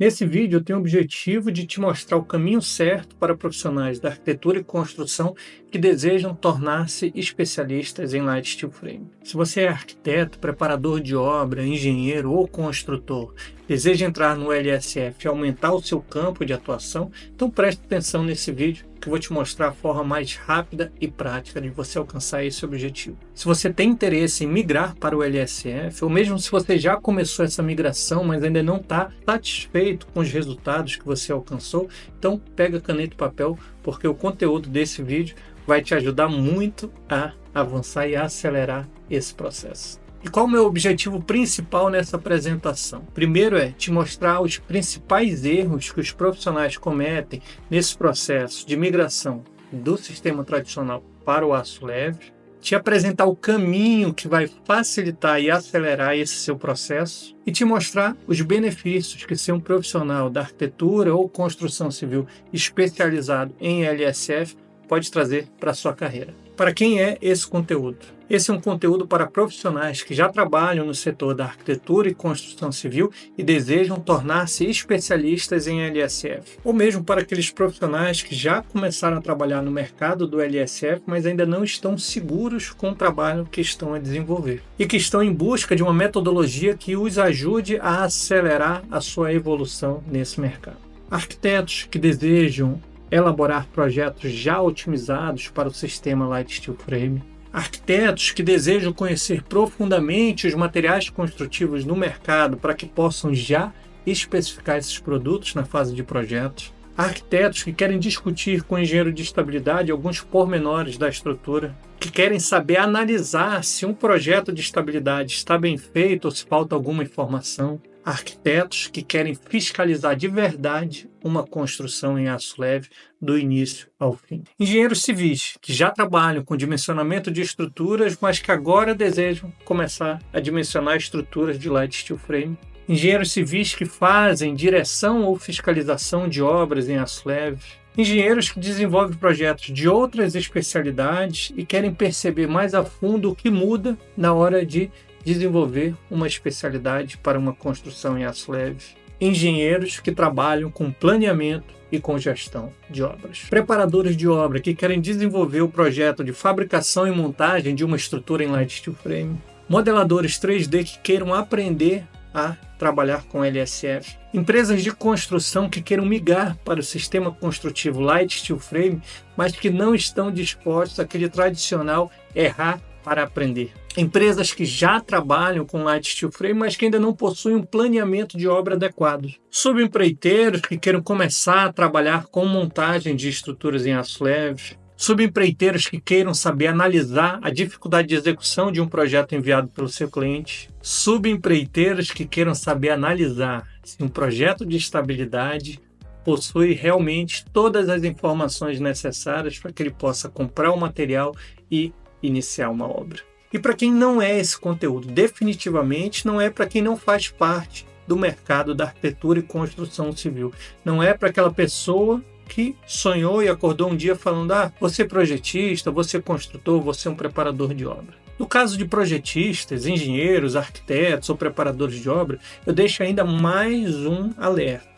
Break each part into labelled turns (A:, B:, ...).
A: Nesse vídeo, eu tenho o objetivo de te mostrar o caminho certo para profissionais da arquitetura e construção que desejam tornar-se especialistas em Light Steel Frame. Se você é arquiteto, preparador de obra, engenheiro ou construtor, deseja entrar no LSF e aumentar o seu campo de atuação, então preste atenção nesse vídeo que eu vou te mostrar a forma mais rápida e prática de você alcançar esse objetivo. Se você tem interesse em migrar para o LSF, ou mesmo se você já começou essa migração, mas ainda não está satisfeito com os resultados que você alcançou, então pega caneta e papel, porque o conteúdo desse vídeo vai te ajudar muito a avançar e a acelerar esse processo. E qual é o meu objetivo principal nessa apresentação? Primeiro é te mostrar os principais erros que os profissionais cometem nesse processo de migração do sistema tradicional para o aço leve, te apresentar o caminho que vai facilitar e acelerar esse seu processo e te mostrar os benefícios que ser um profissional da arquitetura ou construção civil especializado em LSF pode trazer para a sua carreira. Para quem é esse conteúdo? Esse é um conteúdo para profissionais que já trabalham no setor da arquitetura e construção civil e desejam tornar-se especialistas em LSF. Ou mesmo para aqueles profissionais que já começaram a trabalhar no mercado do LSF, mas ainda não estão seguros com o trabalho que estão a desenvolver. E que estão em busca de uma metodologia que os ajude a acelerar a sua evolução nesse mercado. Arquitetos que desejam elaborar projetos já otimizados para o sistema Light Steel Frame. Arquitetos que desejam conhecer profundamente os materiais construtivos no mercado para que possam já especificar esses produtos na fase de projetos. Arquitetos que querem discutir com o engenheiro de estabilidade alguns pormenores da estrutura, que querem saber analisar se um projeto de estabilidade está bem feito ou se falta alguma informação. Arquitetos que querem fiscalizar de verdade uma construção em aço leve do início ao fim. Engenheiros civis que já trabalham com dimensionamento de estruturas, mas que agora desejam começar a dimensionar estruturas de Light Steel Frame. Engenheiros civis que fazem direção ou fiscalização de obras em aço leve. Engenheiros que desenvolvem projetos de outras especialidades e querem perceber mais a fundo o que muda na hora de desenvolver uma especialidade para uma construção em aço leve. Engenheiros que trabalham com planeamento e com gestão de obras. Preparadores de obra que querem desenvolver o projeto de fabricação e montagem de uma estrutura em Light Steel Frame. Modeladores 3D que queiram aprender a trabalhar com LSF. Empresas de construção que queiram migrar para o sistema construtivo Light Steel Frame, mas que não estão dispostos àquele tradicional errar para aprender. Empresas que já trabalham com Light Steel Frame, mas que ainda não possuem um planeamento de obra adequado. Subempreiteiros que queiram começar a trabalhar com montagem de estruturas em aço leve. Subempreiteiros que queiram saber analisar a dificuldade de execução de um projeto enviado pelo seu cliente. Subempreiteiros que queiram saber analisar se um projeto de estabilidade possui realmente todas as informações necessárias para que ele possa comprar o material e iniciar uma obra. E para quem não é esse conteúdo, definitivamente não é para quem não faz parte do mercado da arquitetura e construção civil. Não é para aquela pessoa que sonhou e acordou um dia falando: você é projetista, você é construtor, você é um preparador de obra. No caso de projetistas, engenheiros, arquitetos ou preparadores de obra, eu deixo ainda mais um alerta.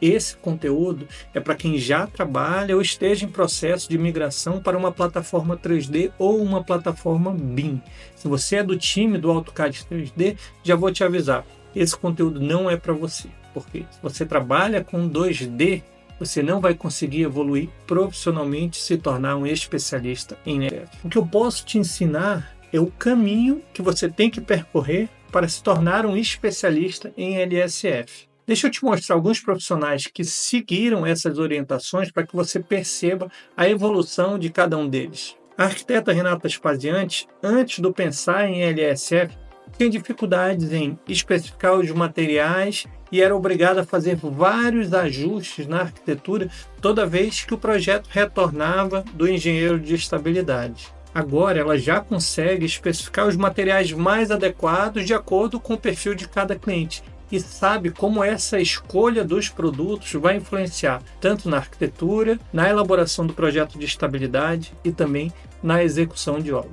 A: Esse conteúdo é para quem já trabalha ou esteja em processo de migração para uma plataforma 3D ou uma plataforma BIM. Se você é do time do AutoCAD 3D, já vou te avisar, esse conteúdo não é para você. Porque se você trabalha com 2D, você não vai conseguir evoluir profissionalmente e se tornar um especialista em LSF. O que eu posso te ensinar é o caminho que você tem que percorrer para se tornar um especialista em LSF. Deixa eu te mostrar alguns profissionais que seguiram essas orientações para que você perceba a evolução de cada um deles. A arquiteta Renata Spaziante, antes de pensar em LSF, tinha dificuldades em especificar os materiais e era obrigada a fazer vários ajustes na arquitetura toda vez que o projeto retornava do engenheiro de estabilidade. Agora ela já consegue especificar os materiais mais adequados de acordo com o perfil de cada cliente. e sabe como essa escolha dos produtos vai influenciar tanto na arquitetura, na elaboração do projeto de estabilidade e também na execução de obra.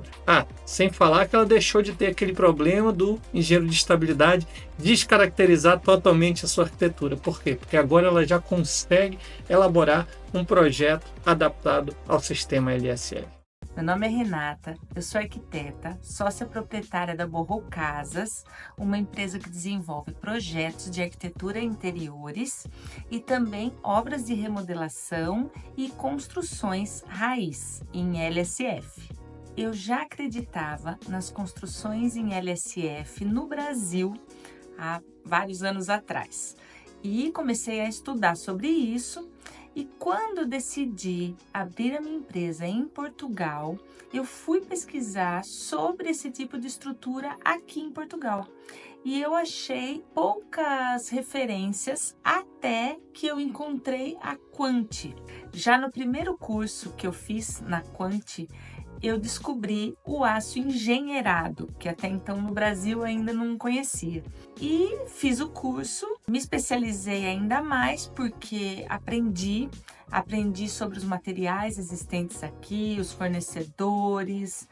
A: Sem falar que ela deixou de ter aquele problema do engenheiro de estabilidade descaracterizar totalmente a sua arquitetura. Por quê? Porque agora ela já consegue elaborar um projeto adaptado ao sistema LSF.
B: Meu nome é Renata, eu sou arquiteta, sócia proprietária da Borro Casas, uma empresa que desenvolve projetos de arquitetura interiores e também obras de remodelação e construções raiz em LSF. Eu já acreditava nas construções em LSF no Brasil há vários anos atrás e comecei a estudar sobre isso. E quando decidi abrir a minha empresa em Portugal, eu fui pesquisar sobre esse tipo de estrutura aqui em Portugal. E eu achei poucas referências até que eu encontrei a Quanti. Já no primeiro curso que eu fiz na Quanti, eu descobri o aço engenheirado, que até então no Brasil ainda não conhecia. E fiz o curso, me especializei ainda mais porque aprendi sobre os materiais existentes aqui, os fornecedores,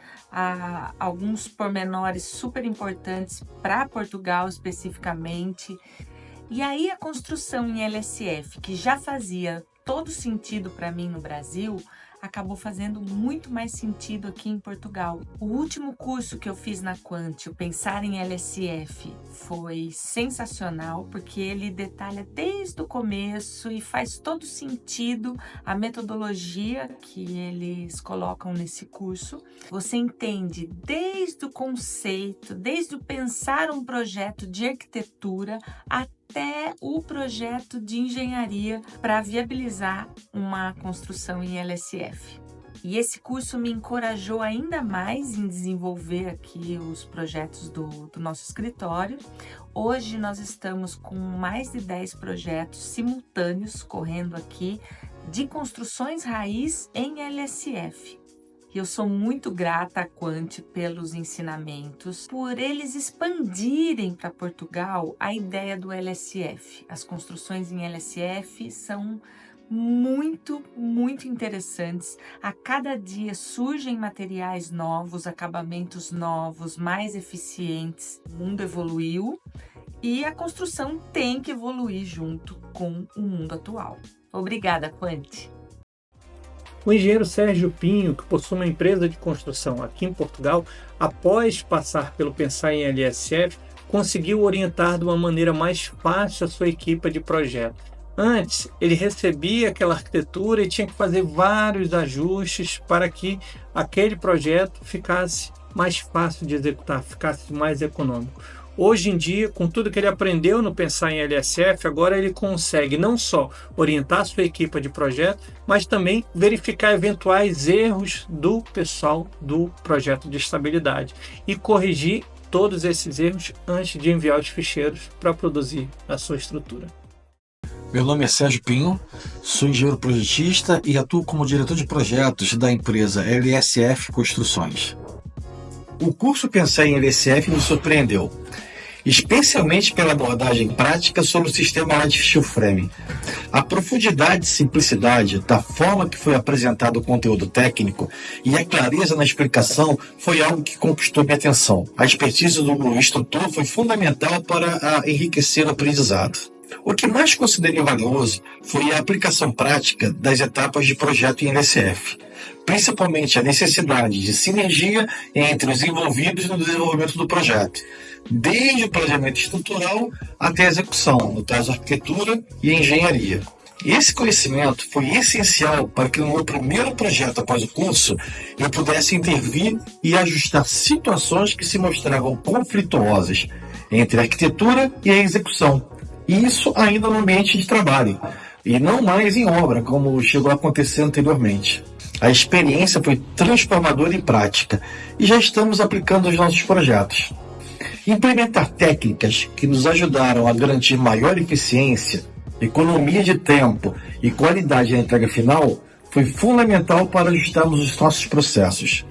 B: alguns pormenores super importantes para Portugal especificamente. E aí a construção em LSF, que já fazia todo sentido para mim no Brasil, acabou fazendo muito mais sentido aqui em Portugal. O último curso que eu fiz na Quanti, o Pensar em LSF, foi sensacional, porque ele detalha desde o começo e faz todo sentido a metodologia que eles colocam nesse curso. Você entende desde o conceito, desde o pensar um projeto de arquitetura até o projeto de engenharia para viabilizar uma construção em LSF. E esse curso me encorajou ainda mais em desenvolver aqui os projetos do nosso escritório. Hoje nós estamos com mais de 10 projetos simultâneos correndo aqui de construções raiz em LSF. Eu sou muito grata à Quanti pelos ensinamentos, por eles expandirem para Portugal a ideia do LSF. As construções em LSF são muito interessantes. A cada dia surgem materiais novos, acabamentos novos, mais eficientes. O mundo evoluiu e a construção tem que evoluir junto com o mundo atual. Obrigada, Quanti!
A: O engenheiro Sérgio Pinho, que possui uma empresa de construção aqui em Portugal, após passar pelo Pensar em LSF, conseguiu orientar de uma maneira mais fácil a sua equipe de projeto. Antes, ele recebia aquela arquitetura e tinha que fazer vários ajustes para que aquele projeto ficasse mais fácil de executar, ficasse mais econômico. Hoje em dia, com tudo que ele aprendeu no Pensar em LSF, agora ele consegue não só orientar a sua equipe de projeto, mas também verificar eventuais erros do pessoal do projeto de estabilidade e corrigir todos esses erros antes de enviar os ficheiros para produzir a sua estrutura.
C: Meu nome é Sérgio Pinho, sou engenheiro projetista e atuo como diretor de projetos da empresa LSF Construções. O curso Pensar em LSF me surpreendeu, especialmente pela abordagem prática sobre o sistema Light Steel Frame. A profundidade e simplicidade da forma que foi apresentado o conteúdo técnico e a clareza na explicação foi algo que conquistou minha atenção. A expertise do instrutor foi fundamental para enriquecer o aprendizado. O que mais considerei valioso foi a aplicação prática das etapas de projeto em LSF, principalmente a necessidade de sinergia entre os envolvidos no desenvolvimento do projeto, desde o planejamento estrutural até a execução, no caso arquitetura e engenharia. Esse conhecimento foi essencial para que no meu primeiro projeto após o curso eu pudesse intervir e ajustar situações que se mostravam conflituosas entre a arquitetura e a execução. E isso ainda no ambiente de trabalho, e não mais em obra, como chegou a acontecer anteriormente. A experiência foi transformadora e prática, e já estamos aplicando os nossos projetos. Implementar técnicas que nos ajudaram a garantir maior eficiência, economia de tempo e qualidade na entrega final foi fundamental para ajustarmos os nossos processos.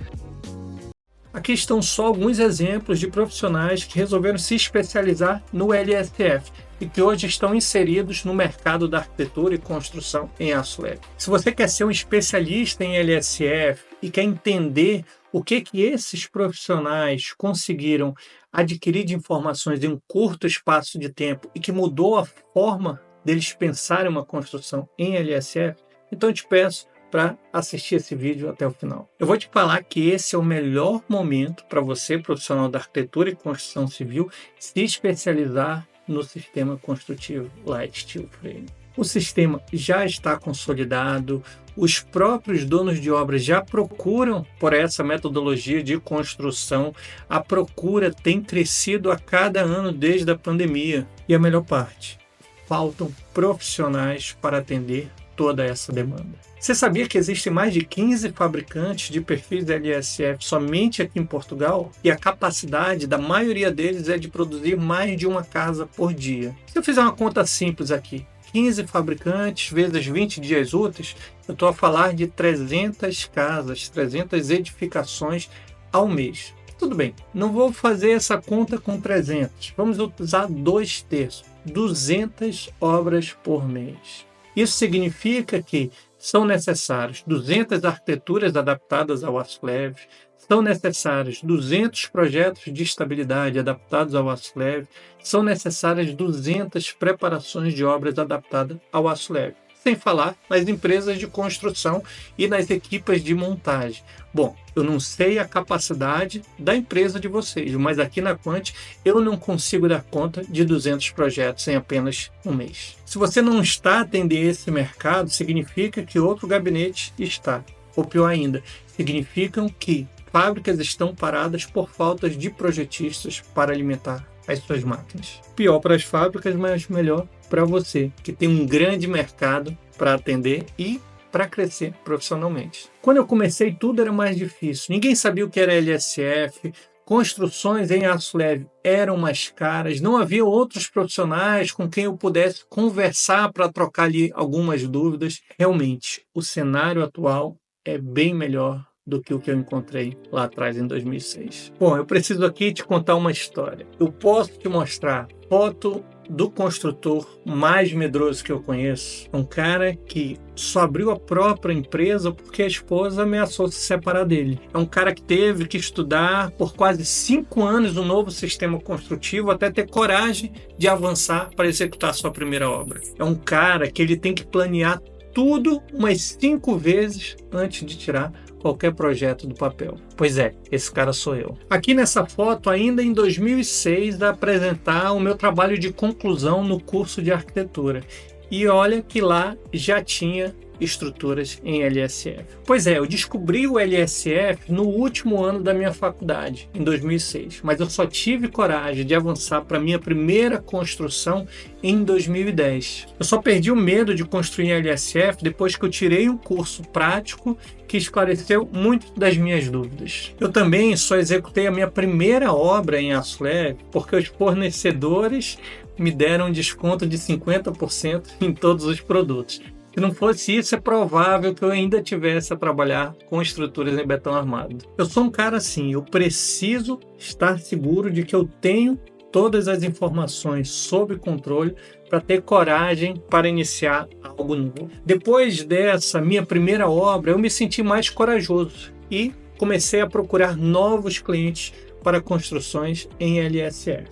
A: Aqui estão só alguns exemplos de profissionais que resolveram se especializar no LSF e que hoje estão inseridos no mercado da arquitetura e construção em aço leve. Se você quer ser um especialista em LSF e quer entender o que esses profissionais conseguiram adquirir de informações em um curto espaço de tempo e que mudou a forma deles pensarem uma construção em LSF, então eu te peço para assistir esse vídeo até o final. Eu vou te falar que esse é o melhor momento para você, profissional da arquitetura e construção civil, se especializar no sistema construtivo Light Steel Frame. O sistema já está consolidado, os próprios donos de obras já procuram por essa metodologia de construção, a procura tem crescido a cada ano desde a pandemia. E a melhor parte, faltam profissionais para atender toda essa demanda. Você sabia que existem mais de 15 fabricantes de perfis LSF somente aqui em Portugal? E a capacidade da maioria deles é de produzir mais de uma casa por dia. Se eu fizer uma conta simples aqui, 15 fabricantes vezes 20 dias úteis, eu estou a falar de 300 casas, 300 edificações ao mês. Tudo bem, não vou fazer essa conta com 300, vamos usar 2/3, 200 obras por mês. Isso significa que são necessários 200 arquiteturas adaptadas ao aço leve, são necessários 200 projetos de estabilidade adaptados ao aço leve, são necessárias 200 preparações de obras adaptadas ao aço leve. Sem falar nas empresas de construção e nas equipes de montagem. Bom, eu não sei a capacidade da empresa de vocês, mas aqui na Quant eu não consigo dar conta de 200 projetos em apenas um mês. Se você não está atendendo esse mercado, significa que outro gabinete está. Ou pior ainda, significam que fábricas estão paradas por falta de projetistas para alimentar as suas máquinas. Pior para as fábricas, mas melhor para você, que tem um grande mercado para atender e para crescer profissionalmente. Quando eu comecei, tudo era mais difícil. Ninguém sabia o que era LSF, construções em aço leve eram mais caras, não havia outros profissionais com quem eu pudesse conversar para trocar ali algumas dúvidas. Realmente, o cenário atual é bem melhor do que o que eu encontrei lá atrás em 2006. Bom, eu preciso aqui te contar uma história. Eu posso te mostrar foto do construtor mais medroso que eu conheço. Um cara que só abriu a própria empresa porque a esposa ameaçou se separar dele. É um cara que teve que estudar por quase 5 anos um novo sistema construtivo até ter coragem de avançar para executar sua primeira obra. É um cara que ele tem que planear tudo umas 5 vezes antes de tirar qualquer projeto do papel. Pois é, esse cara sou eu. Aqui nessa foto, ainda em 2006, a apresentar o meu trabalho de conclusão no curso de arquitetura. E olha que lá já tinha estruturas em LSF. Pois é, eu descobri o LSF no último ano da minha faculdade, em 2006, mas eu só tive coragem de avançar para minha primeira construção em 2010. Eu só perdi o medo de construir em LSF depois que eu tirei um curso prático que esclareceu muitas das minhas dúvidas. Eu também só executei a minha primeira obra em aço leve porque os fornecedores me deram um desconto de 50% em todos os produtos. Se não fosse isso, é provável que eu ainda tivesse a trabalhar com estruturas em betão armado. Eu sou um cara assim, eu preciso estar seguro de que eu tenho todas as informações sob controle para ter coragem para iniciar algo novo. Depois dessa minha primeira obra, eu me senti mais corajoso e comecei a procurar novos clientes para construções em LSF.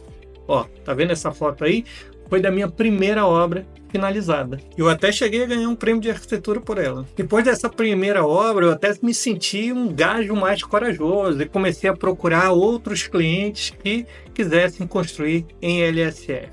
A: Ó, tá vendo essa foto aí? Foi da minha primeira obra finalizada. Eu até cheguei a ganhar um prêmio de arquitetura por ela. Depois dessa primeira obra, eu até me senti um gajo mais corajoso e comecei a procurar outros clientes que quisessem construir em LSF.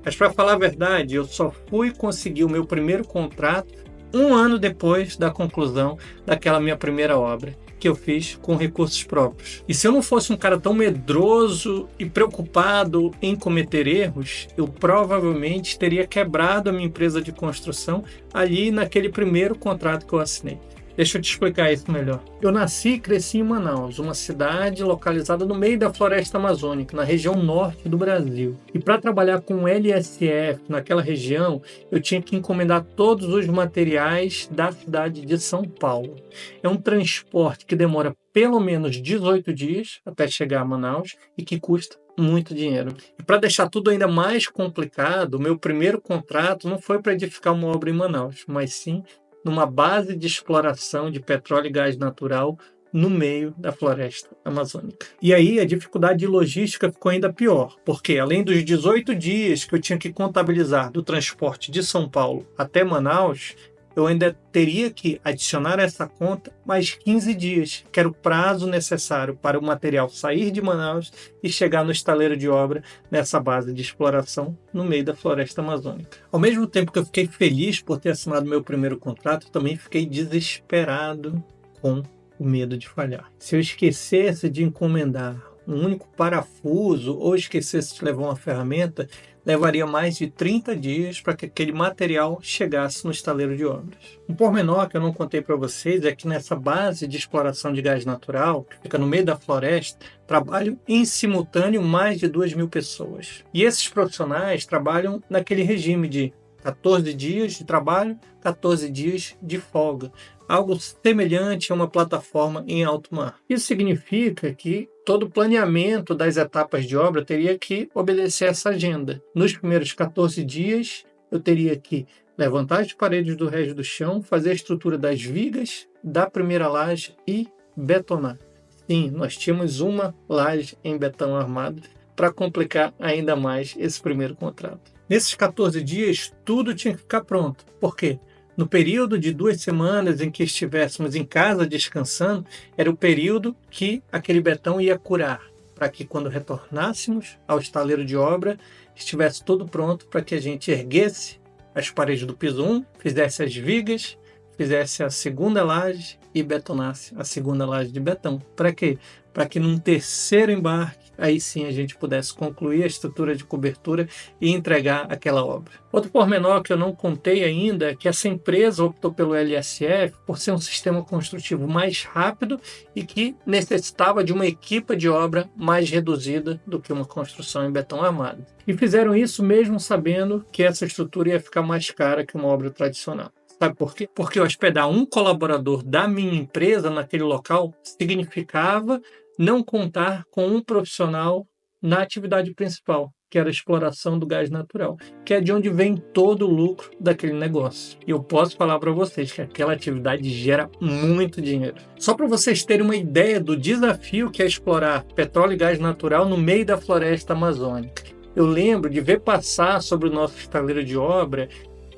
A: Mas para falar a verdade, eu só fui conseguir o meu primeiro contrato 1 ano depois da conclusão daquela minha primeira obra, que eu fiz com recursos próprios. E se eu não fosse um cara tão medroso e preocupado em cometer erros, eu provavelmente teria quebrado a minha empresa de construção ali naquele primeiro contrato que eu assinei. Deixa eu te explicar isso melhor. Eu nasci e cresci em Manaus, uma cidade localizada no meio da floresta amazônica, na região norte do Brasil. E para trabalhar com LSF naquela região, eu tinha que encomendar todos os materiais da cidade de São Paulo. É um transporte que demora pelo menos 18 dias até chegar a Manaus e que custa muito dinheiro. E para deixar tudo ainda mais complicado, o meu primeiro contrato não foi para edificar uma obra em Manaus, mas sim numa base de exploração de petróleo e gás natural no meio da floresta amazônica. E aí a dificuldade de logística ficou ainda pior, porque além dos 18 dias que eu tinha que contabilizar do transporte de São Paulo até Manaus, eu ainda teria que adicionar a essa conta mais 15 dias, que era o prazo necessário para o material sair de Manaus e chegar no estaleiro de obra nessa base de exploração no meio da floresta amazônica. Ao mesmo tempo que eu fiquei feliz por ter assinado meu primeiro contrato, eu também fiquei desesperado com o medo de falhar. Se eu esquecesse de encomendar um único parafuso ou esquecesse de levar uma ferramenta, levaria mais de 30 dias para que aquele material chegasse no estaleiro de obras. Um pormenor que eu não contei para vocês é que nessa base de exploração de gás natural, que fica no meio da floresta, trabalham em simultâneo mais de 2.000 pessoas. E esses profissionais trabalham naquele regime de 14 dias de trabalho, 14 dias de folga. Algo semelhante a uma plataforma em alto mar. Isso significa que todo o planeamento das etapas de obra teria que obedecer essa agenda. Nos primeiros 14 dias, eu teria que levantar as paredes do resto do chão, fazer a estrutura das vigas da primeira laje e betonar. Sim, nós tínhamos uma laje em betão armado para complicar ainda mais esse primeiro contrato. Nesses 14 dias, tudo tinha que ficar pronto. Por quê? No período de 2 semanas em que estivéssemos em casa descansando, era o período que aquele betão ia curar, para que quando retornássemos ao estaleiro de obra, estivesse tudo pronto para que a gente erguesse as paredes do piso 1, fizesse as vigas, fizesse a segunda laje e betonasse a segunda laje de betão. Para quê? Para que num terceiro embarque, aí sim a gente pudesse concluir a estrutura de cobertura e entregar aquela obra. Outro pormenor que eu não contei ainda é que essa empresa optou pelo LSF por ser um sistema construtivo mais rápido e que necessitava de uma equipe de obra mais reduzida do que uma construção em betão armado. E fizeram isso mesmo sabendo que essa estrutura ia ficar mais cara que uma obra tradicional. Sabe por quê? Porque hospedar um colaborador da minha empresa naquele local significava não contar com um profissional na atividade principal, que era a exploração do gás natural, que é de onde vem todo o lucro daquele negócio. E eu posso falar para vocês que aquela atividade gera muito dinheiro. Só para vocês terem uma ideia do desafio que é explorar petróleo e gás natural no meio da floresta amazônica. Eu lembro de ver passar sobre o nosso estaleiro de obra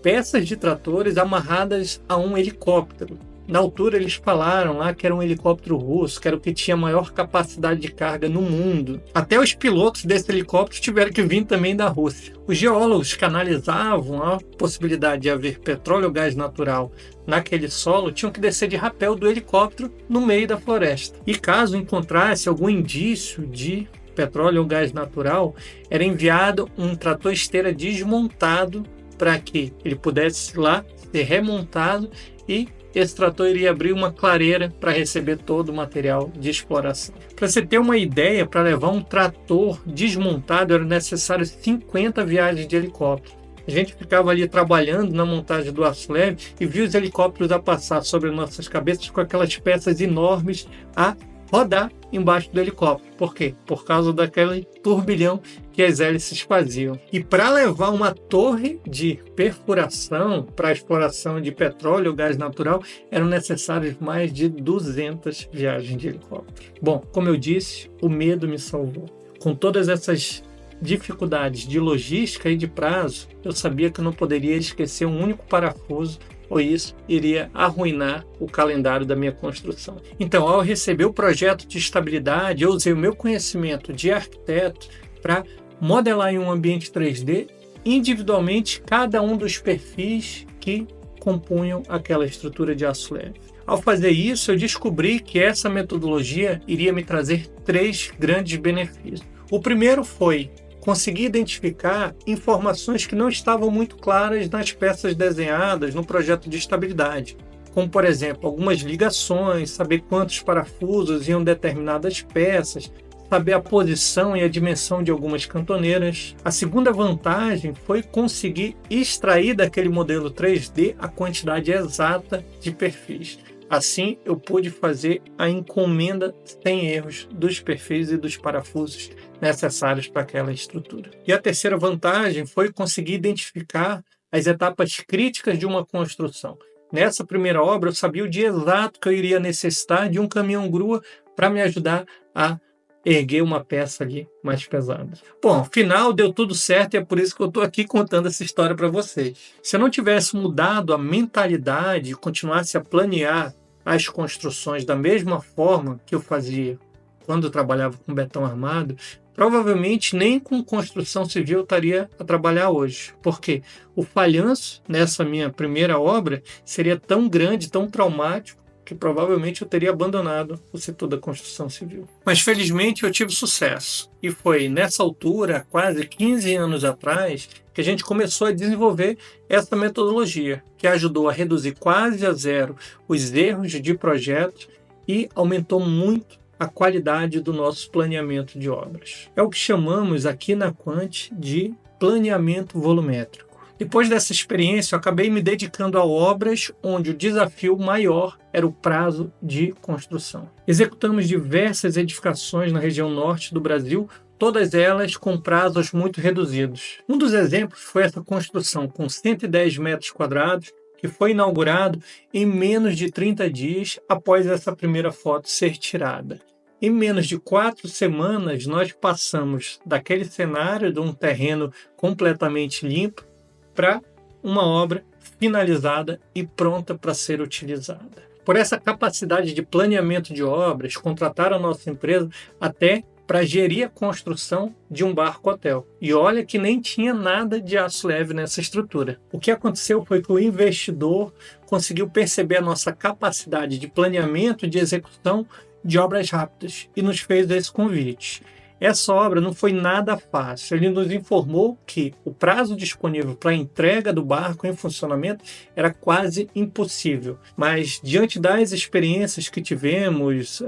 A: peças de tratores amarradas a um helicóptero. Na altura eles falaram lá que era um helicóptero russo, que era o que tinha maior capacidade de carga no mundo. Até os pilotos desse helicóptero tiveram que vir também da Rússia. Os geólogos que analisavam a possibilidade de haver petróleo ou gás natural naquele solo tinham que descer de rapel do helicóptero no meio da floresta. E caso encontrasse algum indício de petróleo ou gás natural, era enviado um trator esteira desmontado para que ele pudesse lá ser remontado e esse trator iria abrir uma clareira para receber todo o material de exploração. Para você ter uma ideia, para levar um trator desmontado era necessário 50 viagens de helicóptero. A gente ficava ali trabalhando na montagem do aço leve e via os helicópteros a passar sobre nossas cabeças com aquelas peças enormes a rodar embaixo do helicóptero. Por quê? Por causa daquele turbilhão que as hélices faziam. E para levar uma torre de perfuração para a exploração de petróleo ou gás natural, eram necessárias mais de 200 viagens de helicóptero. Bom, como eu disse, o medo me salvou. Com todas essas dificuldades de logística e de prazo, eu sabia que eu não poderia esquecer um único parafuso, ou isso iria arruinar o calendário da minha construção. Então, ao receber o projeto de estabilidade, eu usei o meu conhecimento de arquiteto para modelar em um ambiente 3D individualmente cada um dos perfis que compunham aquela estrutura de aço leve. Ao fazer isso, eu descobri que essa metodologia iria me trazer 3 grandes benefícios. O primeiro foi conseguir identificar informações que não estavam muito claras nas peças desenhadas no projeto de estabilidade. como por exemplo, algumas ligações, saber quantos parafusos iam determinadas peças, saber a posição e a dimensão de algumas cantoneiras. A segunda vantagem foi conseguir extrair daquele modelo 3D a quantidade exata de perfis. Assim, eu pude fazer a encomenda sem erros dos perfis e dos parafusos necessários para aquela estrutura. E a terceira vantagem foi conseguir identificar as etapas críticas de uma construção. Nessa primeira obra, eu sabia o dia exato que eu iria necessitar de um caminhão-grua para me ajudar a erguer uma peça ali mais pesada. Bom, afinal deu tudo certo e é por isso que eu estou aqui contando essa história para vocês. Se eu não tivesse mudado a mentalidade e continuasse a planear as construções da mesma forma que eu fazia quando eu trabalhava com betão armado, provavelmente nem com construção civil eu estaria a trabalhar hoje. Porque o falhanço nessa minha primeira obra seria tão grande, tão traumático, que provavelmente eu teria abandonado o setor da construção civil. Mas felizmente eu tive sucesso. E foi nessa altura, quase 15 anos atrás, que a gente começou a desenvolver essa metodologia, que ajudou a reduzir quase a zero os erros de projeto e aumentou muito a qualidade do nosso planeamento de obras. É o que chamamos aqui na Quant de planeamento volumétrico. Depois dessa experiência, eu acabei me dedicando a obras onde o desafio maior era o prazo de construção. Executamos diversas edificações na região norte do Brasil, todas elas com prazos muito reduzidos. Um dos exemplos foi essa construção com 110 metros quadrados, que foi inaugurado em menos de 30 dias após essa primeira foto ser tirada. Em menos de 4 semanas, nós passamos daquele cenário de um terreno completamente limpo para uma obra finalizada e pronta para ser utilizada. Por essa capacidade de planeamento de obras, contrataram a nossa empresa até para gerir a construção de um barco-hotel. E olha que nem tinha nada de aço leve nessa estrutura. O que aconteceu foi que o investidor conseguiu perceber a nossa capacidade de planeamento e de execução de obras rápidas e nos fez esse convite. Essa obra não foi nada fácil. Ele nos informou que o prazo disponível para a entrega do barco em funcionamento era quase impossível. Mas, diante das experiências que tivemos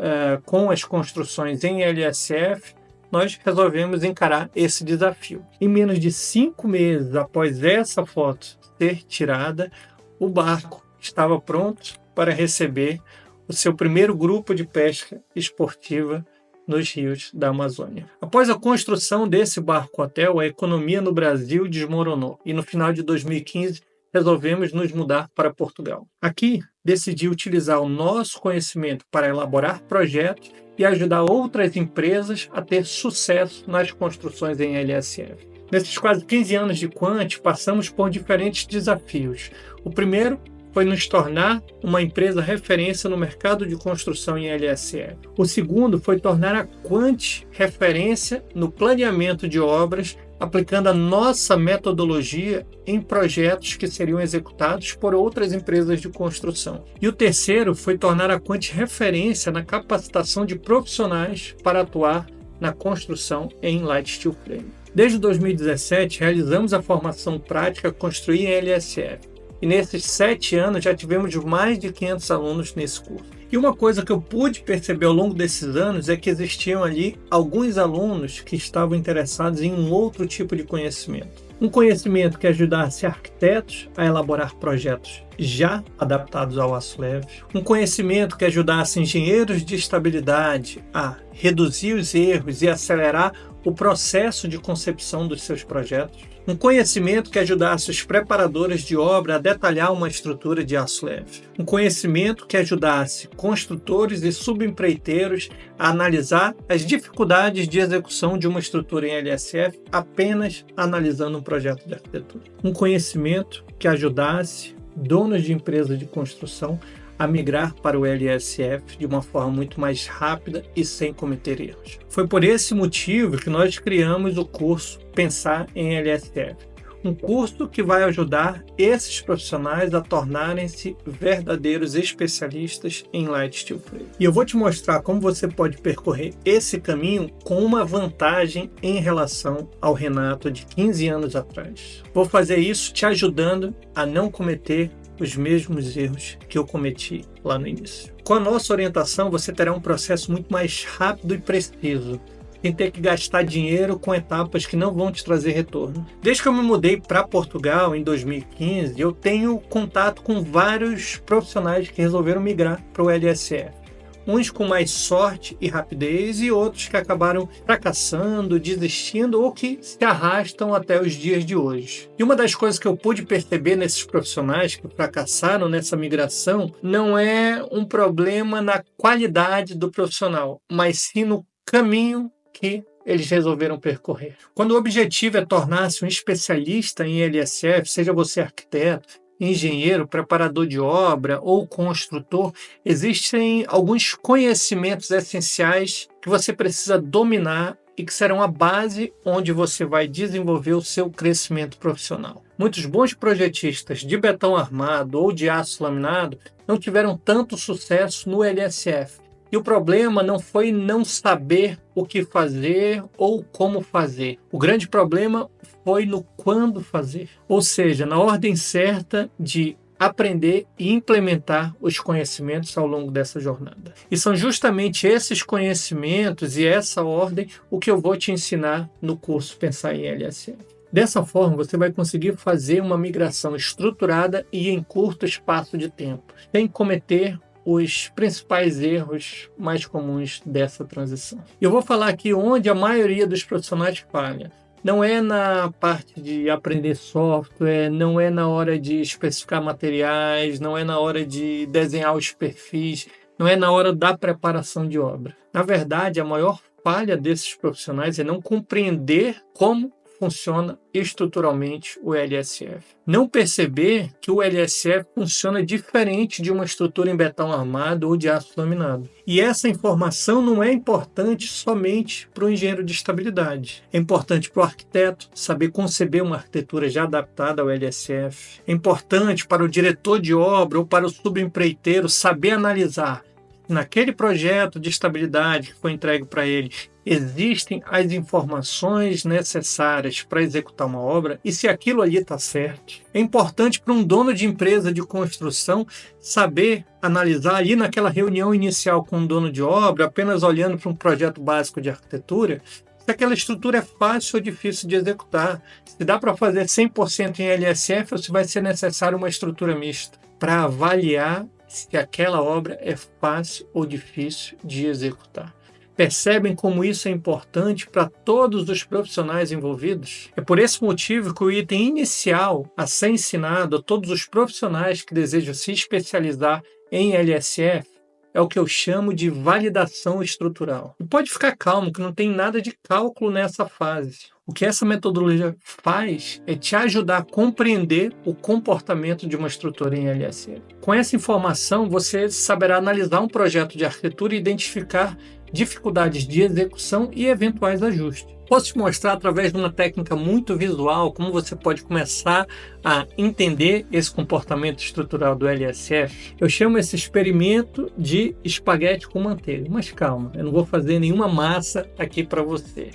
A: com as construções em LSF, nós resolvemos encarar esse desafio. Em menos de 5 meses após essa foto ser tirada, o barco estava pronto para receber o seu primeiro grupo de pesca esportiva nos rios da Amazônia. Após a construção desse barco-hotel, a economia no Brasil desmoronou e no final de 2015 resolvemos nos mudar para Portugal. Aqui, decidi utilizar o nosso conhecimento para elaborar projetos e ajudar outras empresas a ter sucesso nas construções em LSF. Nesses quase 15 anos de Quant, passamos por diferentes desafios. O primeiro foi nos tornar uma empresa referência no mercado de construção em LSF. O segundo foi tornar a Quant referência no planeamento de obras, aplicando a nossa metodologia em projetos que seriam executados por outras empresas de construção. E o terceiro foi tornar a Quant referência na capacitação de profissionais para atuar na construção em Light Steel Frame. Desde 2017, realizamos a formação prática Construir em LSF. E nesses 7 anos já tivemos mais de 500 alunos nesse curso. E uma coisa que eu pude perceber ao longo desses anos é que existiam ali alguns alunos que estavam interessados em um outro tipo de conhecimento. Um conhecimento que ajudasse arquitetos a elaborar projetos já adaptados ao aço leve. Um conhecimento que ajudasse engenheiros de estabilidade a reduzir os erros e acelerar o processo de concepção dos seus projetos. Um conhecimento que ajudasse os preparadores de obra a detalhar uma estrutura de aço leve. Um conhecimento que ajudasse construtores e subempreiteiros a analisar as dificuldades de execução de uma estrutura em LSF apenas analisando um projeto de arquitetura. Um conhecimento que ajudasse donos de empresas de construção a migrar para o LSF de uma forma muito mais rápida e sem cometer erros. Foi por esse motivo que nós criamos o curso Pensar em LSF, um curso que vai ajudar esses profissionais a tornarem-se verdadeiros especialistas em Light Steel Frame. E eu vou te mostrar como você pode percorrer esse caminho com uma vantagem em relação ao Renato de 15 anos atrás. Vou fazer isso te ajudando a não cometer os mesmos erros que eu cometi lá no início. Com a nossa orientação, você terá um processo muito mais rápido e preciso, sem ter que gastar dinheiro com etapas que não vão te trazer retorno. Desde que eu me mudei para Portugal em 2015, eu tenho contato com vários profissionais que resolveram migrar para o LSF. Uns com mais sorte e rapidez e outros que acabaram fracassando, desistindo ou que se arrastam até os dias de hoje. E uma das coisas que eu pude perceber nesses profissionais que fracassaram nessa migração não é um problema na qualidade do profissional, mas sim no caminho que eles resolveram percorrer. Quando o objetivo é tornar-se um especialista em LSF, seja você arquiteto, engenheiro, preparador de obra ou construtor, existem alguns conhecimentos essenciais que você precisa dominar e que serão a base onde você vai desenvolver o seu crescimento profissional. Muitos bons projetistas de betão armado ou de aço laminado não tiveram tanto sucesso no LSF. E o problema não foi não saber o que fazer ou como fazer. O grande problema foi no quando fazer. Ou seja, na ordem certa de aprender e implementar os conhecimentos ao longo dessa jornada. E são justamente esses conhecimentos e essa ordem o que eu vou te ensinar no curso Pensar em LSF. Dessa forma, você vai conseguir fazer uma migração estruturada e em curto espaço de tempo, sem cometer os principais erros mais comuns dessa transição. Eu vou falar aqui onde a maioria dos profissionais falha. Não é na parte de aprender software, não é na hora de especificar materiais, não é na hora de desenhar os perfis, não é na hora da preparação de obra. Na verdade, a maior falha desses profissionais é não compreender como funciona estruturalmente o LSF. Não perceber que o LSF funciona diferente de uma estrutura em betão armado ou de aço laminado. E essa informação não é importante somente para o engenheiro de estabilidade. É importante para o arquiteto saber conceber uma arquitetura já adaptada ao LSF. É importante para o diretor de obra ou para o subempreiteiro saber analisar naquele projeto de estabilidade que foi entregue para ele, existem as informações necessárias para executar uma obra e se aquilo ali está certo. É importante para um dono de empresa de construção saber analisar ali naquela reunião inicial com o dono de obra, apenas olhando para um projeto básico de arquitetura, se aquela estrutura é fácil ou difícil de executar, se dá para fazer 100% em LSF ou se vai ser necessário uma estrutura mista, para avaliar se aquela obra é fácil ou difícil de executar. Percebem como isso é importante para todos os profissionais envolvidos? É por esse motivo que o item inicial a ser ensinado a todos os profissionais que desejam se especializar em LSF é o que eu chamo de validação estrutural. E pode ficar calmo que não tem nada de cálculo nessa fase. O que essa metodologia faz é te ajudar a compreender o comportamento de uma estrutura em LSF. Com essa informação, você saberá analisar um projeto de arquitetura e identificar dificuldades de execução e eventuais ajustes. Posso te mostrar através de uma técnica muito visual como você pode começar a entender esse comportamento estrutural do LSF. Eu chamo esse experimento de espaguete com manteiga. Mas calma, eu não vou fazer nenhuma massa aqui para você.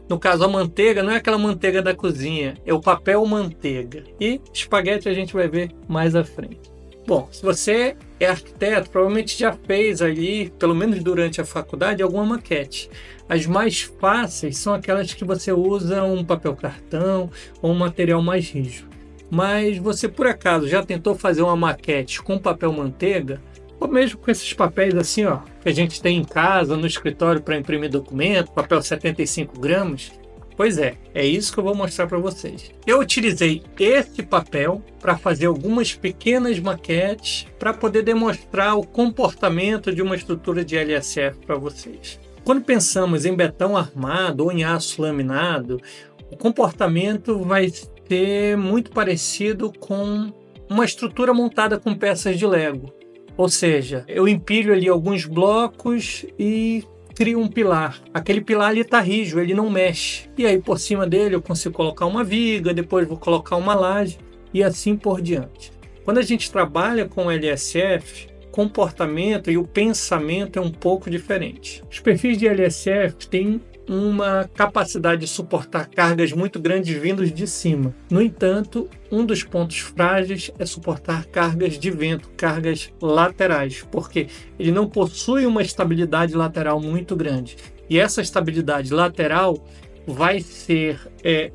A: No caso, a manteiga não é aquela manteiga da cozinha, é o papel manteiga. E espaguete a gente vai ver mais à frente. Bom, se você é arquiteto, provavelmente já fez ali, pelo menos durante a faculdade, alguma maquete. As mais fáceis são aquelas que você usa um papel cartão ou um material mais rígido. Mas você, por acaso, já tentou fazer uma maquete com papel manteiga? Ou mesmo com esses papéis assim, ó, que a gente tem em casa, no escritório para imprimir documento, papel 75 gramas? Pois é isso que eu vou mostrar para vocês. Eu utilizei esse papel para fazer algumas pequenas maquetes para poder demonstrar o comportamento de uma estrutura de LSF para vocês. Quando pensamos em betão armado ou em aço laminado, o comportamento vai ser muito parecido com uma estrutura montada com peças de Lego. Ou seja, eu empilho ali alguns blocos e crio um pilar. Aquele pilar ali está rígido, ele não mexe. E aí por cima dele eu consigo colocar uma viga, depois vou colocar uma laje e assim por diante. Quando a gente trabalha com LSF, o comportamento e o pensamento é um pouco diferente. Os perfis de LSF têm uma capacidade de suportar cargas muito grandes vindas de cima. No entanto, um dos pontos frágeis é suportar cargas de vento, cargas laterais, porque ele não possui uma estabilidade lateral muito grande. E essa estabilidade lateral vai ser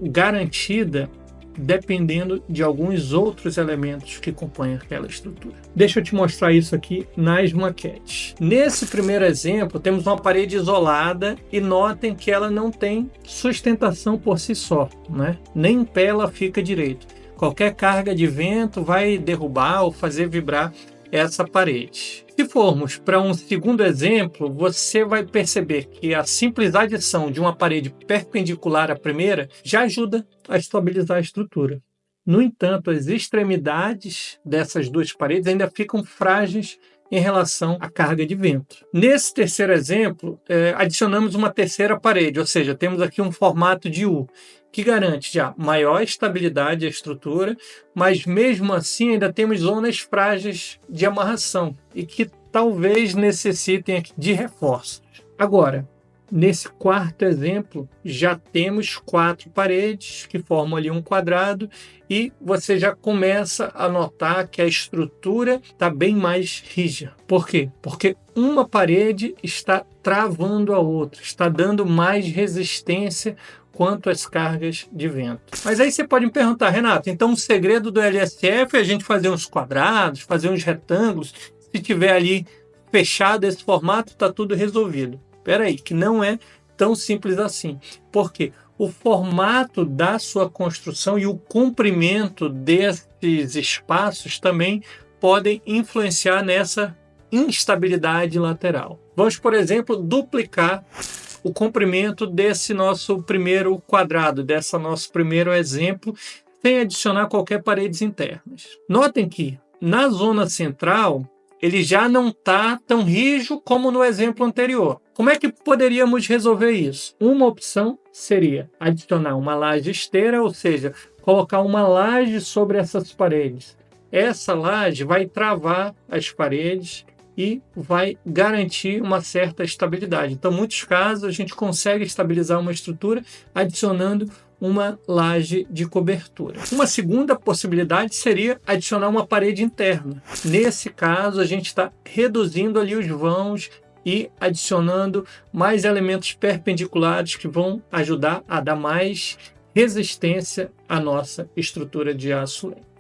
A: garantida dependendo de alguns outros elementos que compõem aquela estrutura. Deixa eu te mostrar isso aqui nas maquetes. Nesse primeiro exemplo, temos uma parede isolada e notem que ela não tem sustentação por si só, né? Nem em pé ela fica direito. Qualquer carga de vento vai derrubar ou fazer vibrar essa parede. Se formos para um segundo exemplo, você vai perceber que a simples adição de uma parede perpendicular à primeira já ajuda a estabilizar a estrutura. No entanto, as extremidades dessas duas paredes ainda ficam frágeis em relação à carga de vento. Nesse terceiro exemplo, adicionamos uma terceira parede, ou seja, temos aqui um formato de U, que garante já maior estabilidade à estrutura, mas mesmo assim ainda temos zonas frágeis de amarração e que talvez necessitem de reforços. Agora, nesse quarto exemplo, já temos 4 paredes que formam ali um quadrado e você já começa a notar que a estrutura está bem mais rígida. Por quê? Porque uma parede está travando a outra, está dando mais resistência quanto às cargas de vento. Mas aí você pode me perguntar, Renato, então o segredo do LSF é a gente fazer uns quadrados, fazer uns retângulos, se tiver ali fechado esse formato, está tudo resolvido. Espera aí, que não é tão simples assim. Por quê? O formato da sua construção e o comprimento desses espaços também podem influenciar nessa instabilidade lateral. Vamos, por exemplo, duplicar o comprimento desse nosso primeiro quadrado, desse nosso primeiro exemplo, sem adicionar qualquer paredes internas. Notem que na zona central, ele já não está tão rígido como no exemplo anterior. Como é que poderíamos resolver isso? Uma opção seria adicionar uma laje esteira, ou seja, colocar uma laje sobre essas paredes. Essa laje vai travar as paredes e vai garantir uma certa estabilidade. Então, em muitos casos, a gente consegue estabilizar uma estrutura adicionando uma laje de cobertura. Uma segunda possibilidade seria adicionar uma parede interna. Nesse caso, a gente está reduzindo ali os vãos e adicionando mais elementos perpendiculares que vão ajudar a dar mais resistência à nossa estrutura de aço leve.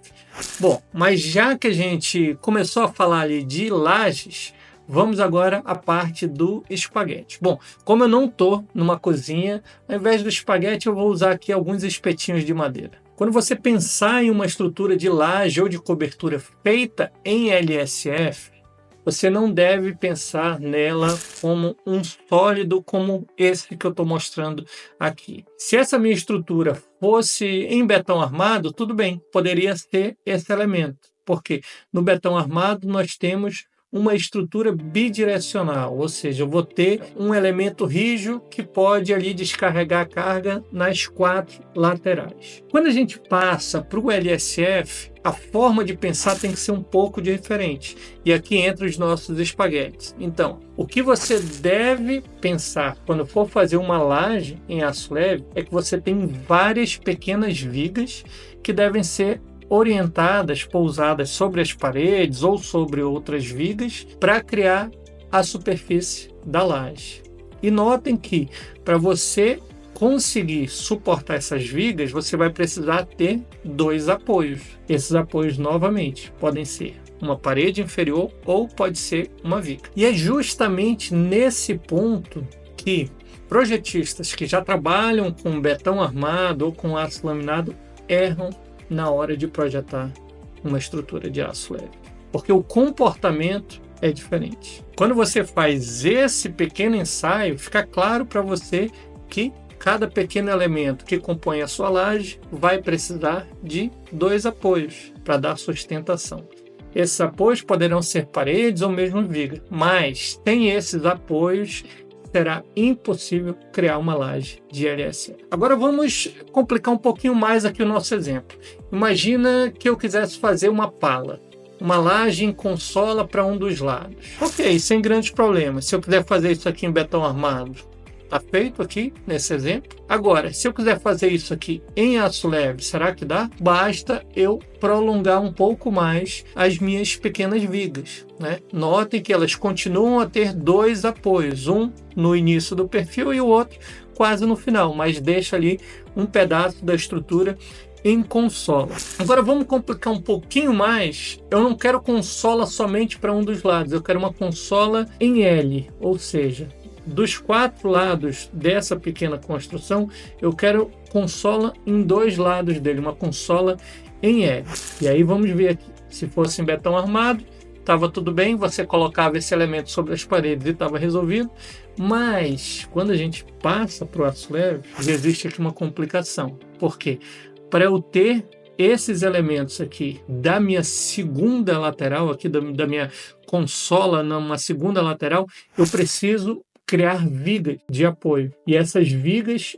A: Bom, mas já que a gente começou a falar ali de lajes, vamos agora à parte do espaguete. Bom, como eu não estou numa cozinha, ao invés do espaguete eu vou usar aqui alguns espetinhos de madeira. Quando você pensar em uma estrutura de laje ou de cobertura feita em LSF, você não deve pensar nela como um sólido como esse que eu estou mostrando aqui. Se essa minha estrutura fosse em betão armado, tudo bem, poderia ser esse elemento. Porque no betão armado nós temos uma estrutura bidirecional, ou seja, eu vou ter um elemento rígido que pode ali descarregar a carga nas 4 laterais. Quando a gente passa para o LSF, a forma de pensar tem que ser um pouco diferente. E aqui entra os nossos espaguetes. Então, o que você deve pensar quando for fazer uma laje em aço leve é que você tem várias pequenas vigas que devem ser orientadas, pousadas sobre as paredes ou sobre outras vigas para criar a superfície da laje. E notem que para você conseguir suportar essas vigas, você vai precisar ter 2 apoios. Esses apoios, novamente, podem ser uma parede inferior ou pode ser uma viga. E é justamente nesse ponto que projetistas que já trabalham com betão armado ou com aço laminado erram na hora de projetar uma estrutura de aço leve, porque o comportamento é diferente. Quando você faz esse pequeno ensaio, fica claro para você que cada pequeno elemento que compõe a sua laje vai precisar de 2 apoios para dar sustentação. Esses apoios poderão ser paredes ou mesmo viga, mas sem esses apoios será impossível criar uma laje de LSF. Agora vamos complicar um pouquinho mais aqui o nosso exemplo. Imagina que eu quisesse fazer uma pala, uma laje em consola para um dos lados. Ok, sem grandes problemas. Se eu quiser fazer isso aqui em betão armado, Está feito aqui nesse exemplo. Agora, se eu quiser fazer isso aqui em aço leve, será que dá? Basta eu prolongar um pouco mais as minhas pequenas vigas, né? Notem que elas continuam a ter 2 apoios, um no início do perfil e o outro quase no final, mas deixa ali um pedaço da estrutura em consola. Agora vamos complicar um pouquinho mais. Eu não quero consola somente para um dos lados, eu quero uma consola em L, ou seja, dos 4 lados dessa pequena construção, eu quero consola em 2 lados dele, uma consola em L. E aí vamos ver aqui, se fosse em betão armado, estava tudo bem, você colocava esse elemento sobre as paredes e estava resolvido, mas quando a gente passa para o aço leve, existe aqui uma complicação. Por quê? Para eu ter esses elementos aqui da minha segunda lateral, aqui da minha consola numa segunda lateral, eu preciso criar vigas de apoio. E essas vigas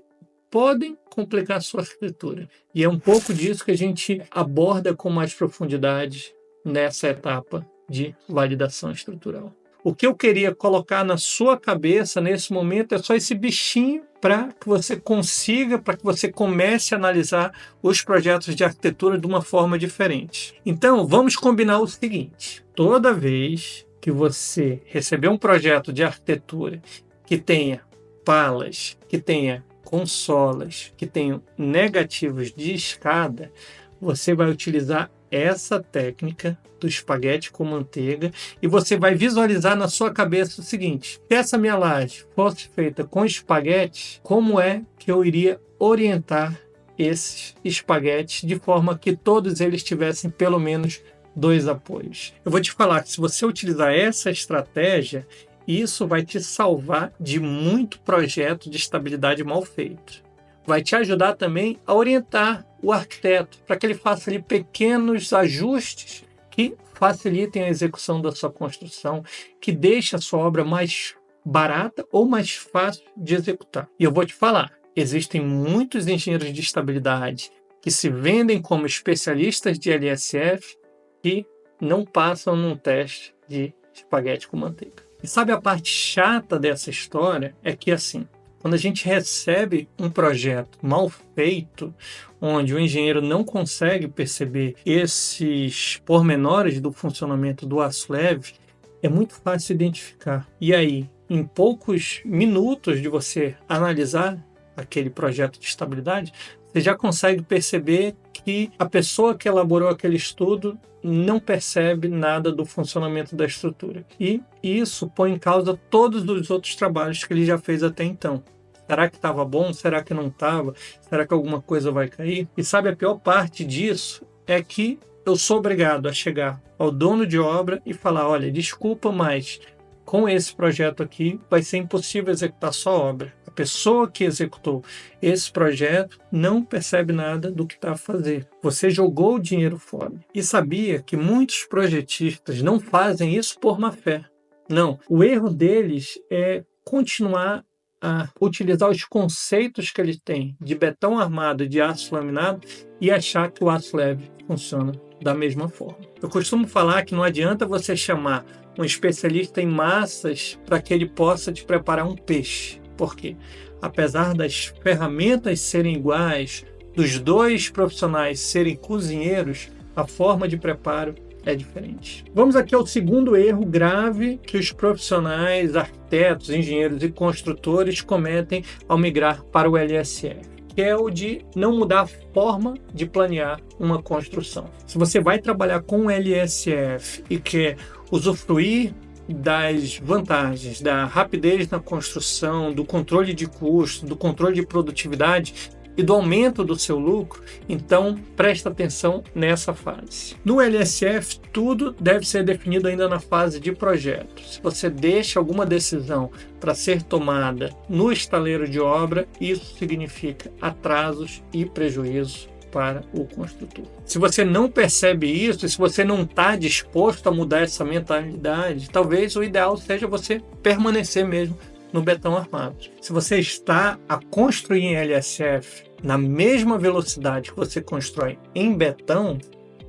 A: podem complicar a sua arquitetura. E é um pouco disso que a gente aborda com mais profundidade nessa etapa de validação estrutural. O que eu queria colocar na sua cabeça nesse momento é só esse bichinho para que você consiga, para que você comece a analisar os projetos de arquitetura de uma forma diferente. Então, vamos combinar o seguinte: toda vez que você receber um projeto de arquitetura que tenha palas, que tenha consolas, que tenha negativos de escada, você vai utilizar essa técnica do espaguete com manteiga e você vai visualizar na sua cabeça o seguinte: se essa minha laje fosse feita com espaguete, como é que eu iria orientar esses espaguetes de forma que todos eles tivessem pelo menos 2 apoios? Eu vou te falar que se você utilizar essa estratégia, isso vai te salvar de muito projeto de estabilidade mal feito. Vai te ajudar também a orientar o arquiteto para que ele faça ali pequenos ajustes que facilitem a execução da sua construção, que deixem a sua obra mais barata ou mais fácil de executar. E eu vou te falar, existem muitos engenheiros de estabilidade que se vendem como especialistas de LSF e não passam num teste de espaguete com manteiga. E sabe a parte chata dessa história? É que assim, quando a gente recebe um projeto mal feito, onde o engenheiro não consegue perceber esses pormenores do funcionamento do aço leve, é muito fácil identificar. E aí, em poucos minutos de você analisar aquele projeto de estabilidade, você já consegue perceber que a pessoa que elaborou aquele estudo não percebe nada do funcionamento da estrutura. E isso põe em causa todos os outros trabalhos que ele já fez até então. Será que estava bom? Será que não estava? Será que alguma coisa vai cair? E sabe, a pior parte disso é que eu sou obrigado a chegar ao dono de obra e falar: olha, desculpa, mas com esse projeto aqui vai ser impossível executar sua obra. A pessoa que executou esse projeto não percebe nada do que está a fazer. Você jogou o dinheiro fora. E sabia que muitos projetistas não fazem isso por má fé. Não, o erro deles é continuar a utilizar os conceitos que ele tem de betão armado e de aço laminado e achar que o aço leve funciona da mesma forma. Eu costumo falar que não adianta você chamar um especialista em massas para que ele possa te preparar um peixe. Por quê? Apesar das ferramentas serem iguais, dos 2 profissionais serem cozinheiros, a forma de preparo é diferente. Vamos aqui ao segundo erro grave que os profissionais, arquitetos, engenheiros e construtores cometem ao migrar para o LSF, que é o de não mudar a forma de planear uma construção. Se você vai trabalhar com o LSF e quer usufruir das vantagens, da rapidez na construção, do controle de custo, do controle de produtividade e do aumento do seu lucro, então presta atenção nessa fase. No LSF, tudo deve ser definido ainda na fase de projeto. Se você deixa alguma decisão para ser tomada no estaleiro de obra, isso significa atrasos e prejuízos para o construtor. Se você não percebe isso, se você não está disposto a mudar essa mentalidade, talvez o ideal seja você permanecer mesmo no betão armado. Se você está a construir em LSF na mesma velocidade que você constrói em betão,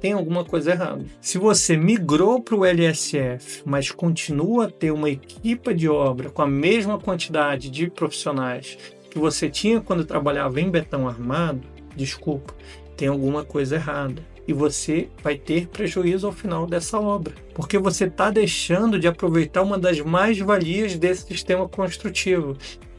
A: tem alguma coisa errada. Se você migrou para o LSF, mas continua a ter uma equipe de obra com a mesma quantidade de profissionais que você tinha quando trabalhava em betão armado, desculpa, tem alguma coisa errada. E você vai ter prejuízo ao final dessa obra, porque você está deixando de aproveitar uma das mais-valias desse sistema construtivo,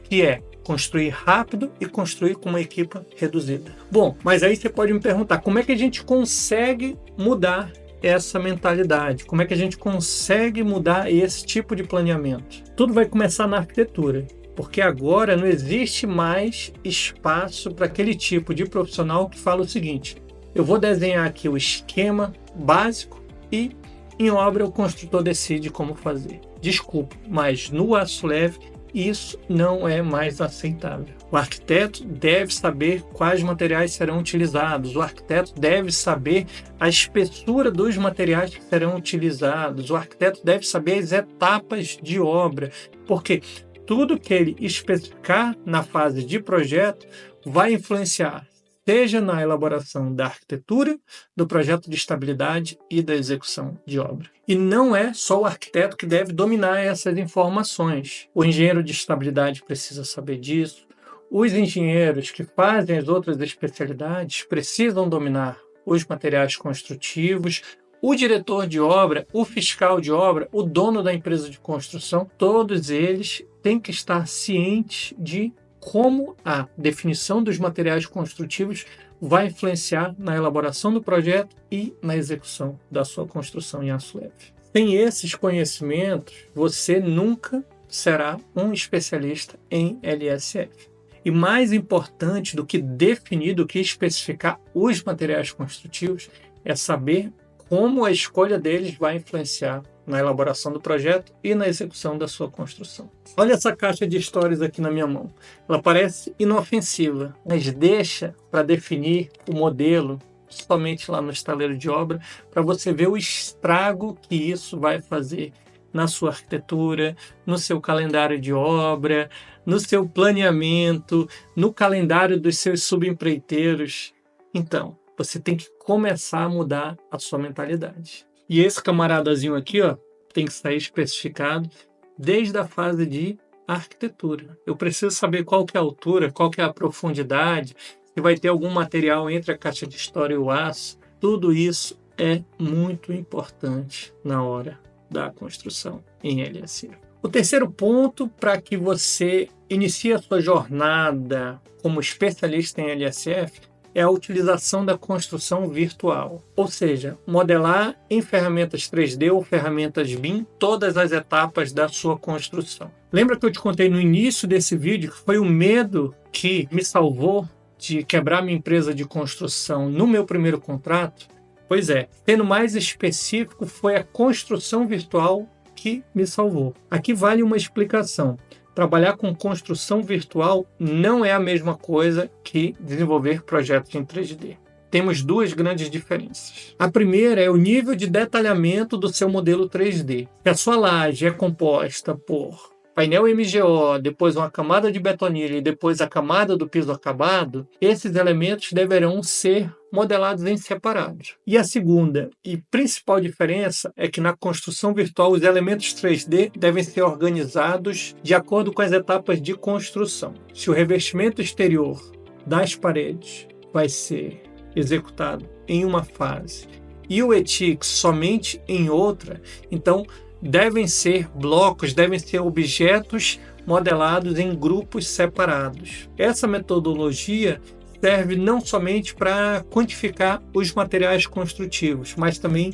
A: que é construir rápido e construir com uma equipe reduzida. Bom, mas aí você pode me perguntar, como é que a gente consegue mudar essa mentalidade? Como é que a gente consegue mudar esse tipo de planeamento? Tudo vai começar na arquitetura, porque agora não existe mais espaço para aquele tipo de profissional que fala o seguinte: eu vou desenhar aqui o esquema básico e em obra o construtor decide como fazer. Desculpa, mas no aço leve isso não é mais aceitável. O arquiteto deve saber quais materiais serão utilizados, o arquiteto deve saber a espessura dos materiais que serão utilizados, o arquiteto deve saber as etapas de obra, porque tudo que ele especificar na fase de projeto vai influenciar, seja na elaboração da arquitetura, do projeto de estabilidade e da execução de obra. E não é só o arquiteto que deve dominar essas informações. O engenheiro de estabilidade precisa saber disso, os engenheiros que fazem as outras especialidades precisam dominar os materiais construtivos, o diretor de obra, o fiscal de obra, o dono da empresa de construção, todos eles têm que estar cientes de como a definição dos materiais construtivos vai influenciar na elaboração do projeto e na execução da sua construção em aço leve. Sem esses conhecimentos, você nunca será um especialista em LSF. E mais importante do que definir, do que especificar os materiais construtivos, é saber como a escolha deles vai influenciar na elaboração do projeto e na execução da sua construção. Olha essa caixa de histórias aqui na minha mão. Ela parece inofensiva, mas deixa para definir o modelo somente lá no estaleiro de obra, para você ver o estrago que isso vai fazer na sua arquitetura, no seu calendário de obra, no seu planeamento, no calendário dos seus subempreiteiros. Então, você tem que começar a mudar a sua mentalidade. E esse camaradazinho aqui, ó, tem que sair especificado desde a fase de arquitetura. Eu preciso saber qual que é a altura, qual que é a profundidade, se vai ter algum material entre a caixa de história e o aço. Tudo isso é muito importante na hora da construção em LSF. O terceiro ponto para que você inicie a sua jornada como especialista em LSF é a utilização da construção virtual, ou seja, modelar em ferramentas 3D ou ferramentas BIM todas as etapas da sua construção. Lembra que eu te contei no início desse vídeo que foi o medo que me salvou de quebrar minha empresa de construção no meu primeiro contrato? Pois é, sendo mais específico, foi a construção virtual que me salvou. Aqui vale uma explicação. Trabalhar com construção virtual não é a mesma coisa que desenvolver projetos em 3D. Temos duas grandes diferenças. A primeira é o nível de detalhamento do seu modelo 3D. Se a sua laje é composta por painel MGO, depois uma camada de betonilha e depois a camada do piso acabado, esses elementos deverão ser modelados em separados. E a segunda e principal diferença é que na construção virtual os elementos 3D devem ser organizados de acordo com as etapas de construção. Se o revestimento exterior das paredes vai ser executado em uma fase e o ETICS somente em outra, então devem ser blocos, devem ser objetos modelados em grupos separados. Essa metodologia serve não somente para quantificar os materiais construtivos, mas também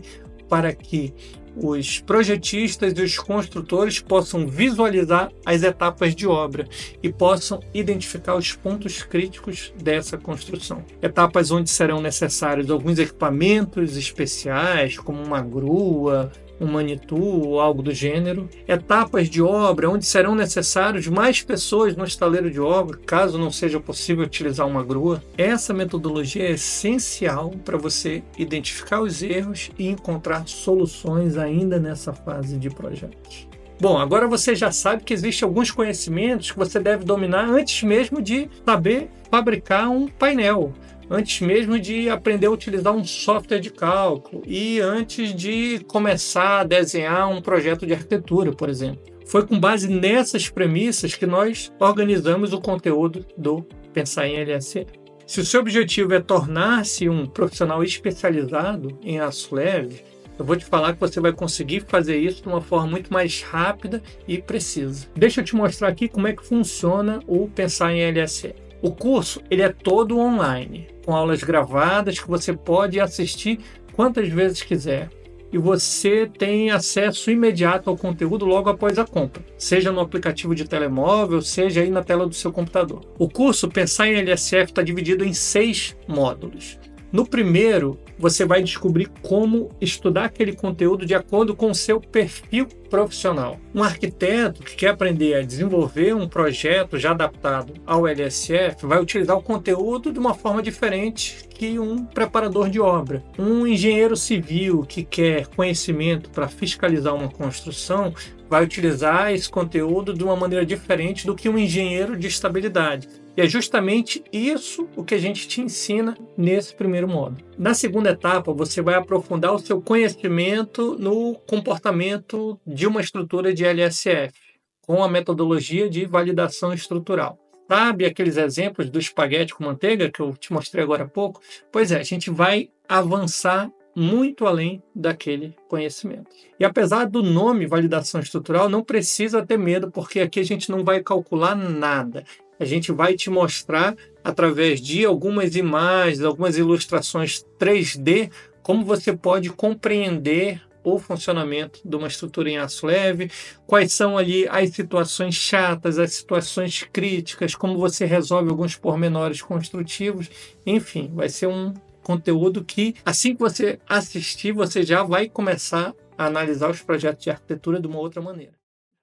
A: para que os projetistas e os construtores possam visualizar as etapas de obra e possam identificar os pontos críticos dessa construção. Etapas onde serão necessários alguns equipamentos especiais, como uma grua, um Manitou ou algo do gênero. Etapas de obra onde serão necessários mais pessoas no estaleiro de obra, caso não seja possível utilizar uma grua. Essa metodologia é essencial para você identificar os erros e encontrar soluções ainda nessa fase de projetos. Bom, agora você já sabe que existem alguns conhecimentos que você deve dominar antes mesmo de saber fabricar um painel, antes mesmo de aprender a utilizar um software de cálculo e antes de começar a desenhar um projeto de arquitetura, por exemplo. Foi com base nessas premissas que nós organizamos o conteúdo do Pensar em LSF. Se o seu objetivo é tornar-se um profissional especializado em aço leve, eu vou te falar que você vai conseguir fazer isso de uma forma muito mais rápida e precisa. Deixa eu te mostrar aqui como é que funciona o Pensar em LSF. O curso ele é todo online, com aulas gravadas que você pode assistir quantas vezes quiser. E você tem acesso imediato ao conteúdo logo após a compra, seja no aplicativo de telemóvel, seja aí na tela do seu computador. O curso Pensar em LSF está dividido em 6 módulos. No primeiro, você vai descobrir como estudar aquele conteúdo de acordo com o seu perfil profissional. Um arquiteto que quer aprender a desenvolver um projeto já adaptado ao LSF vai utilizar o conteúdo de uma forma diferente que um preparador de obra. Um engenheiro civil que quer conhecimento para fiscalizar uma construção vai utilizar esse conteúdo de uma maneira diferente do que um engenheiro de estabilidade. E é justamente isso o que a gente te ensina nesse primeiro módulo. Na segunda etapa, você vai aprofundar o seu conhecimento no comportamento de uma estrutura de LSF, com a metodologia de validação estrutural. Sabe aqueles exemplos do espaguete com manteiga que eu te mostrei agora há pouco? Pois é, a gente vai avançar muito além daquele conhecimento. E apesar do nome validação estrutural, não precisa ter medo, porque aqui a gente não vai calcular nada. A gente vai te mostrar, através de algumas imagens, algumas ilustrações 3D, como você pode compreender o funcionamento de uma estrutura em aço leve, quais são ali as situações chatas, as situações críticas, como você resolve alguns pormenores construtivos. Enfim, vai ser um conteúdo que, assim que você assistir, você já vai começar a analisar os projetos de arquitetura de uma outra maneira.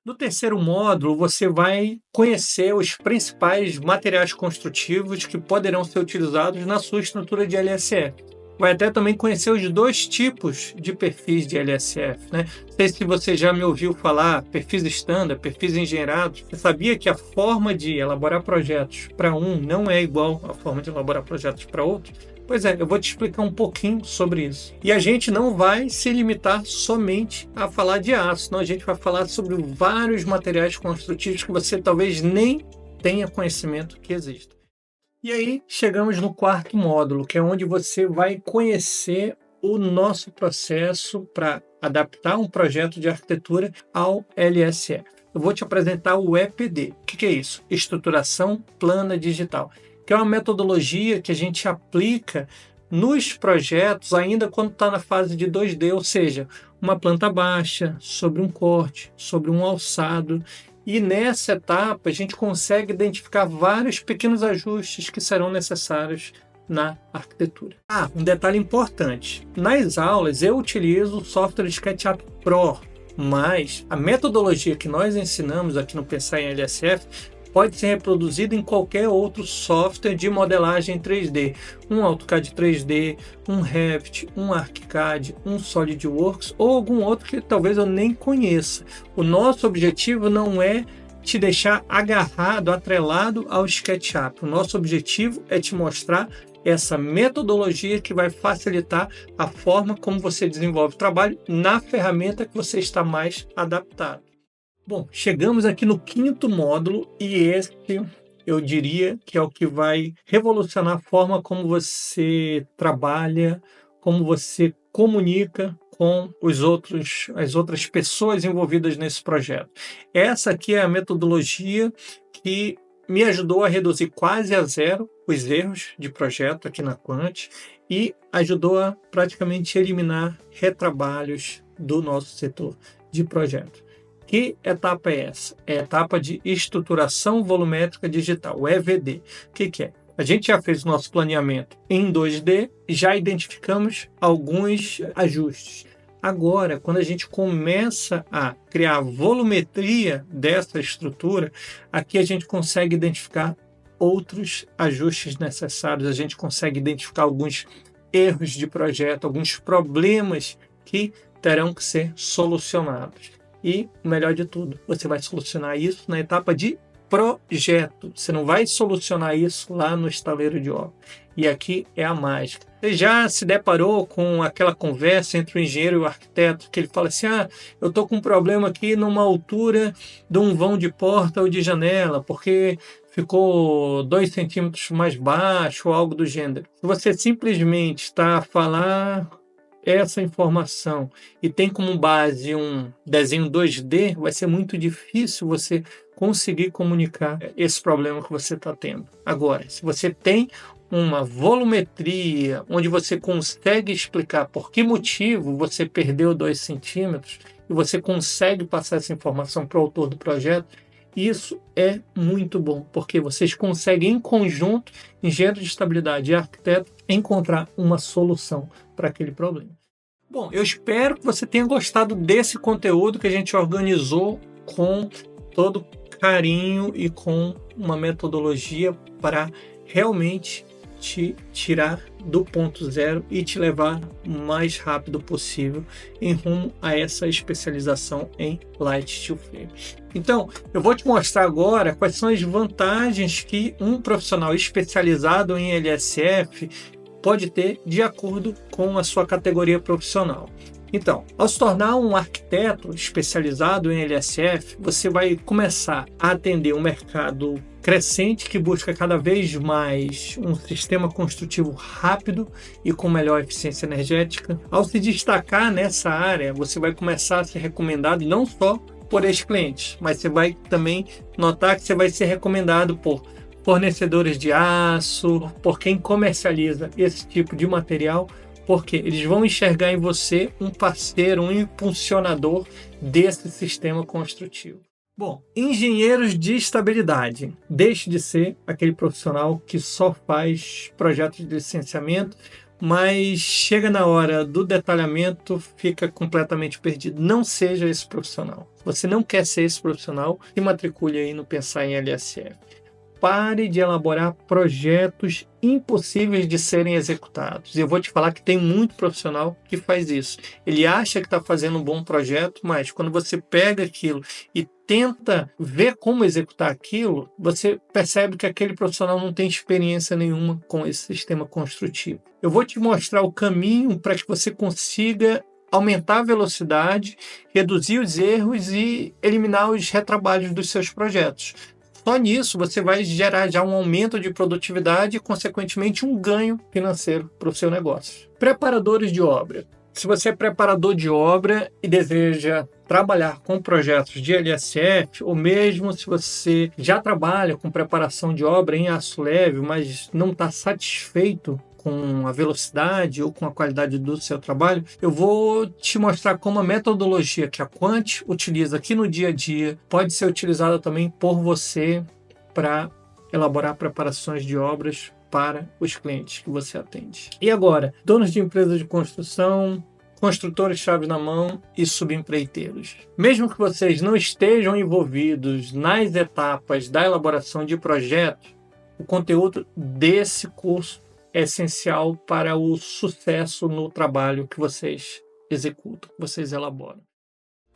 A: No terceiro módulo, você vai conhecer os principais materiais construtivos que poderão ser utilizados na sua estrutura de LSF. Vai até também conhecer os 2 tipos de perfis de LSF, né? Não sei se você já me ouviu falar perfis standard, perfis engenheirados. Você sabia que a forma de elaborar projetos para um não é igual à forma de elaborar projetos para outro? Pois é, eu vou te explicar um pouquinho sobre isso. E a gente não vai se limitar somente a falar de aço, senão a gente vai falar sobre vários materiais construtivos que você talvez nem tenha conhecimento que existem. E aí chegamos no quarto módulo, que é onde você vai conhecer o nosso processo para adaptar um projeto de arquitetura ao LSF. Eu vou te apresentar o EPD. O que é isso? Estruturação Plana Digital, que é uma metodologia que a gente aplica nos projetos ainda quando está na fase de 2D, ou seja, uma planta baixa, sobre um corte, sobre um alçado. E nessa etapa a gente consegue identificar vários pequenos ajustes que serão necessários na arquitetura. Um detalhe importante. Nas aulas eu utilizo o software SketchUp Pro, mas a metodologia que nós ensinamos aqui no Pensar em LSF pode ser reproduzido em qualquer outro software de modelagem 3D. Um AutoCAD 3D, um Revit, um ArchiCAD, um SolidWorks ou algum outro que talvez eu nem conheça. O nosso objetivo não é te deixar agarrado, atrelado ao SketchUp. O nosso objetivo é te mostrar essa metodologia que vai facilitar a forma como você desenvolve o trabalho na ferramenta que você está mais adaptado. Bom, chegamos aqui no quinto módulo e esse eu diria que é o que vai revolucionar a forma como você trabalha, como você comunica com as outras pessoas envolvidas nesse projeto. Essa aqui é a metodologia que me ajudou a reduzir quase a zero os erros de projeto aqui na Quant e ajudou a praticamente eliminar retrabalhos do nosso setor de projeto. Que etapa é essa? É a etapa de estruturação volumétrica digital, o EVD. O que é? A gente já fez o nosso planeamento em 2D e já identificamos alguns ajustes. Agora, quando a gente começa a criar a volumetria dessa estrutura, aqui a gente consegue identificar outros ajustes necessários, a gente consegue identificar alguns erros de projeto, alguns problemas que terão que ser solucionados. E o melhor de tudo, você vai solucionar isso na etapa de projeto. Você não vai solucionar isso lá no estaleiro de obra. E aqui é a mágica. Você já se deparou com aquela conversa entre o engenheiro e o arquiteto, que ele fala assim, eu estou com um problema aqui numa altura de um vão de porta ou de janela, porque ficou 2 centímetros mais baixo ou algo do gênero. Se você simplesmente está a falar essa informação e tem como base um desenho 2D, vai ser muito difícil você conseguir comunicar esse problema que você está tendo. Agora, se você tem uma volumetria onde você consegue explicar por que motivo você perdeu 2 centímetros e você consegue passar essa informação para o autor do projeto, isso é muito bom, porque vocês conseguem em conjunto, engenheiro de estabilidade e arquiteto, encontrar uma solução para aquele problema. Bom, eu espero que você tenha gostado desse conteúdo que a gente organizou com todo carinho e com uma metodologia para realmente te tirar do ponto zero e te levar o mais rápido possível em rumo a essa especialização em Light Steel Frame. Então, eu vou te mostrar agora quais são as vantagens que um profissional especializado em LSF pode ter de acordo com a sua categoria profissional. Então, ao se tornar um arquiteto especializado em LSF, você vai começar a atender um mercado crescente que busca cada vez mais um sistema construtivo rápido e com melhor eficiência energética. Ao se destacar nessa área, você vai começar a ser recomendado não só por esses clientes, mas você vai também notar que você vai ser recomendado por fornecedores de aço, por quem comercializa esse tipo de material, porque eles vão enxergar em você um parceiro, um impulsionador desse sistema construtivo. Bom, engenheiros de estabilidade. Deixe de ser aquele profissional que só faz projetos de licenciamento, mas chega na hora do detalhamento, fica completamente perdido. Não seja esse profissional. Se você não quer ser esse profissional, se matricule aí no Pensar em LSF. Pare de elaborar projetos impossíveis de serem executados. Eu vou te falar que tem muito profissional que faz isso. Ele acha que está fazendo um bom projeto, mas quando você pega aquilo e tenta ver como executar aquilo, você percebe que aquele profissional não tem experiência nenhuma com esse sistema construtivo. Eu vou te mostrar o caminho para que você consiga aumentar a velocidade, reduzir os erros e eliminar os retrabalhos dos seus projetos. Só nisso você vai gerar já um aumento de produtividade e, consequentemente, um ganho financeiro para o seu negócio. Preparadores de obra. Se você é preparador de obra e deseja trabalhar com projetos de LSF, ou mesmo se você já trabalha com preparação de obra em aço leve, mas não está satisfeito com a velocidade ou com a qualidade do seu trabalho, eu vou te mostrar como a metodologia que a Quant utiliza aqui no dia a dia pode ser utilizada também por você para elaborar preparações de obras para os clientes que você atende. E agora, donos de empresas de construção, construtores chave na mão e subempreiteiros. Mesmo que vocês não estejam envolvidos nas etapas da elaboração de projetos, o conteúdo desse curso é essencial para o sucesso no trabalho que vocês executam, que vocês elaboram.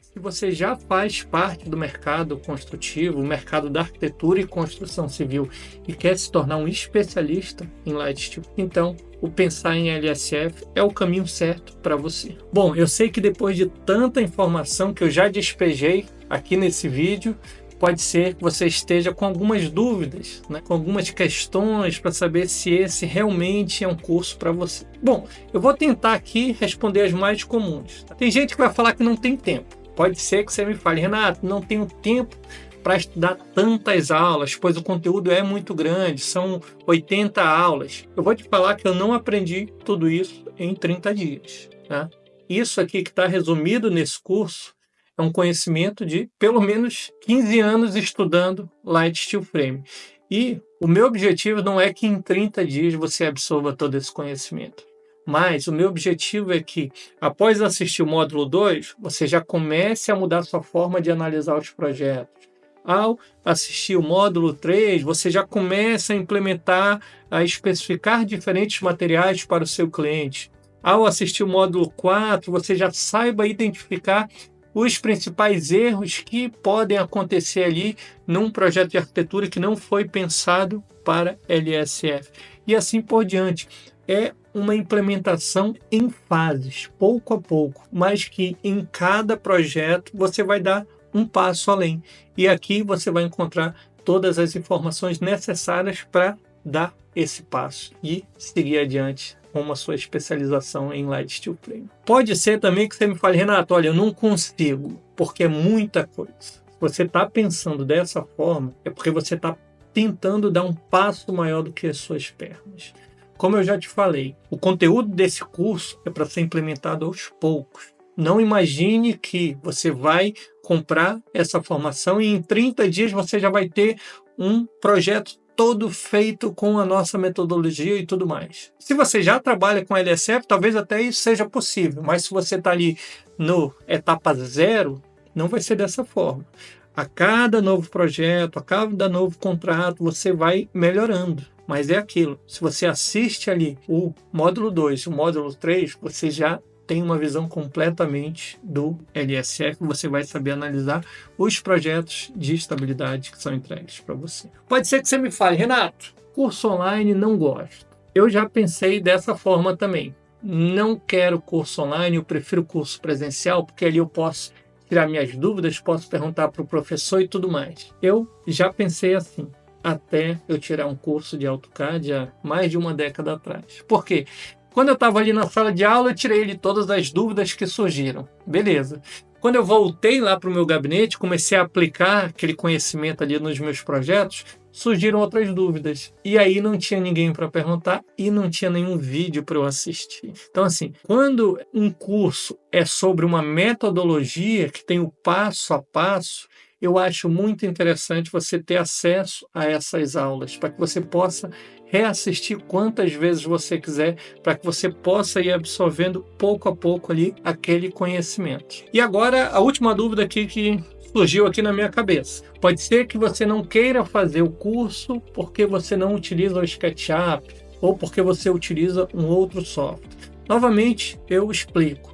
A: Se você já faz parte do mercado construtivo, o mercado da arquitetura e construção civil, e quer se tornar um especialista em Light Steel, então o Pensar em LSF é o caminho certo para você. Bom, eu sei que depois de tanta informação que eu já despejei aqui nesse vídeo, pode ser que você esteja com algumas dúvidas, com algumas questões para saber se esse realmente é um curso para você. Bom, eu vou tentar aqui responder as mais comuns. Tem gente que vai falar que não tem tempo. Pode ser que você me fale, Renato, não tenho tempo para estudar tantas aulas, pois o conteúdo é muito grande, são 80 aulas. Eu vou te falar que eu não aprendi tudo isso em 30 dias. Tá? Isso aqui que está resumido nesse curso é um conhecimento de pelo menos 15 anos estudando Light Steel Frame. E o meu objetivo não é que em 30 dias você absorva todo esse conhecimento. Mas o meu objetivo é que, após assistir o módulo 2, você já comece a mudar sua forma de analisar os projetos. Ao assistir o módulo 3, você já começa a implementar, a especificar diferentes materiais para o seu cliente. Ao assistir o módulo 4, você já saiba identificar os principais erros que podem acontecer ali num projeto de arquitetura que não foi pensado para LSF. E assim por diante. É uma implementação em fases, pouco a pouco, mas que em cada projeto você vai dar um passo além. E aqui você vai encontrar todas as informações necessárias para dar esse passo e seguir adiante com a sua especialização em Light Steel Frame. Pode ser também que você me fale, Renato, olha, eu não consigo, porque é muita coisa. Se você está pensando dessa forma, é porque você está tentando dar um passo maior do que as suas pernas. Como eu já te falei, o conteúdo desse curso é para ser implementado aos poucos. Não imagine que você vai comprar essa formação e em 30 dias você já vai ter um projeto todo feito com a nossa metodologia e tudo mais. Se você já trabalha com LSF, talvez até isso seja possível, mas se você está ali no etapa 0, não vai ser dessa forma. A cada novo projeto, a cada novo contrato, você vai melhorando. Mas é aquilo, se você assiste ali o módulo 2 e o módulo 3, você já tem uma visão completamente do LSF, você vai saber analisar os projetos de estabilidade que são entregues para você. Pode ser que você me fale, Renato, curso online não gosto. Eu já pensei dessa forma também. Não quero curso online, eu prefiro curso presencial, porque ali eu posso tirar minhas dúvidas, posso perguntar para o professor e tudo mais. Eu já pensei assim, até eu tirar um curso de AutoCAD há mais de uma década atrás. Por quê? Quando eu estava ali na sala de aula, eu tirei ali todas as dúvidas que surgiram. Beleza. Quando eu voltei lá para o meu gabinete, comecei a aplicar aquele conhecimento ali nos meus projetos, surgiram outras dúvidas. E aí não tinha ninguém para perguntar e não tinha nenhum vídeo para eu assistir. Então, assim, quando um curso é sobre uma metodologia que tem o passo a passo, eu acho muito interessante você ter acesso a essas aulas, para que você possa reassistir quantas vezes você quiser, para que você possa ir absorvendo pouco a pouco ali aquele conhecimento. E agora, a última dúvida aqui que surgiu aqui na minha cabeça. Pode ser que você não queira fazer o curso porque você não utiliza o SketchUp ou porque você utiliza um outro software. Novamente, eu explico.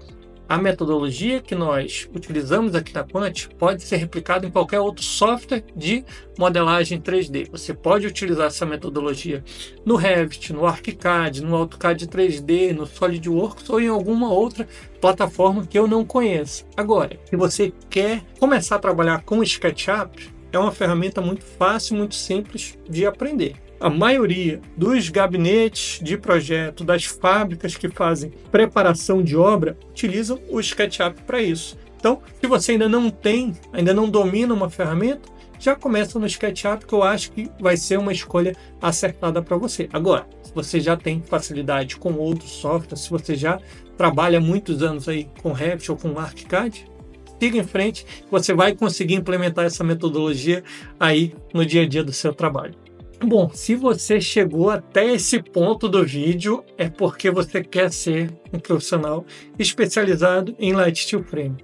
A: A metodologia que nós utilizamos aqui na Quant pode ser replicada em qualquer outro software de modelagem 3D. Você pode utilizar essa metodologia no Revit, no ArchiCAD, no AutoCAD 3D, no SolidWorks ou em alguma outra plataforma que eu não conheço. Agora, se você quer começar a trabalhar com o SketchUp, é uma ferramenta muito fácil, muito simples de aprender. A maioria dos gabinetes de projeto, das fábricas que fazem preparação de obra, utilizam o SketchUp para isso. Então, se você ainda não domina uma ferramenta, já começa no SketchUp, que eu acho que vai ser uma escolha acertada para você. Agora, se você já tem facilidade com outros softwares, se você já trabalha há muitos anos aí com Revit ou com ArchiCAD, siga em frente, você vai conseguir implementar essa metodologia aí no dia a dia do seu trabalho. Bom, se você chegou até esse ponto do vídeo, é porque você quer ser um profissional especializado em Light Steel Frame.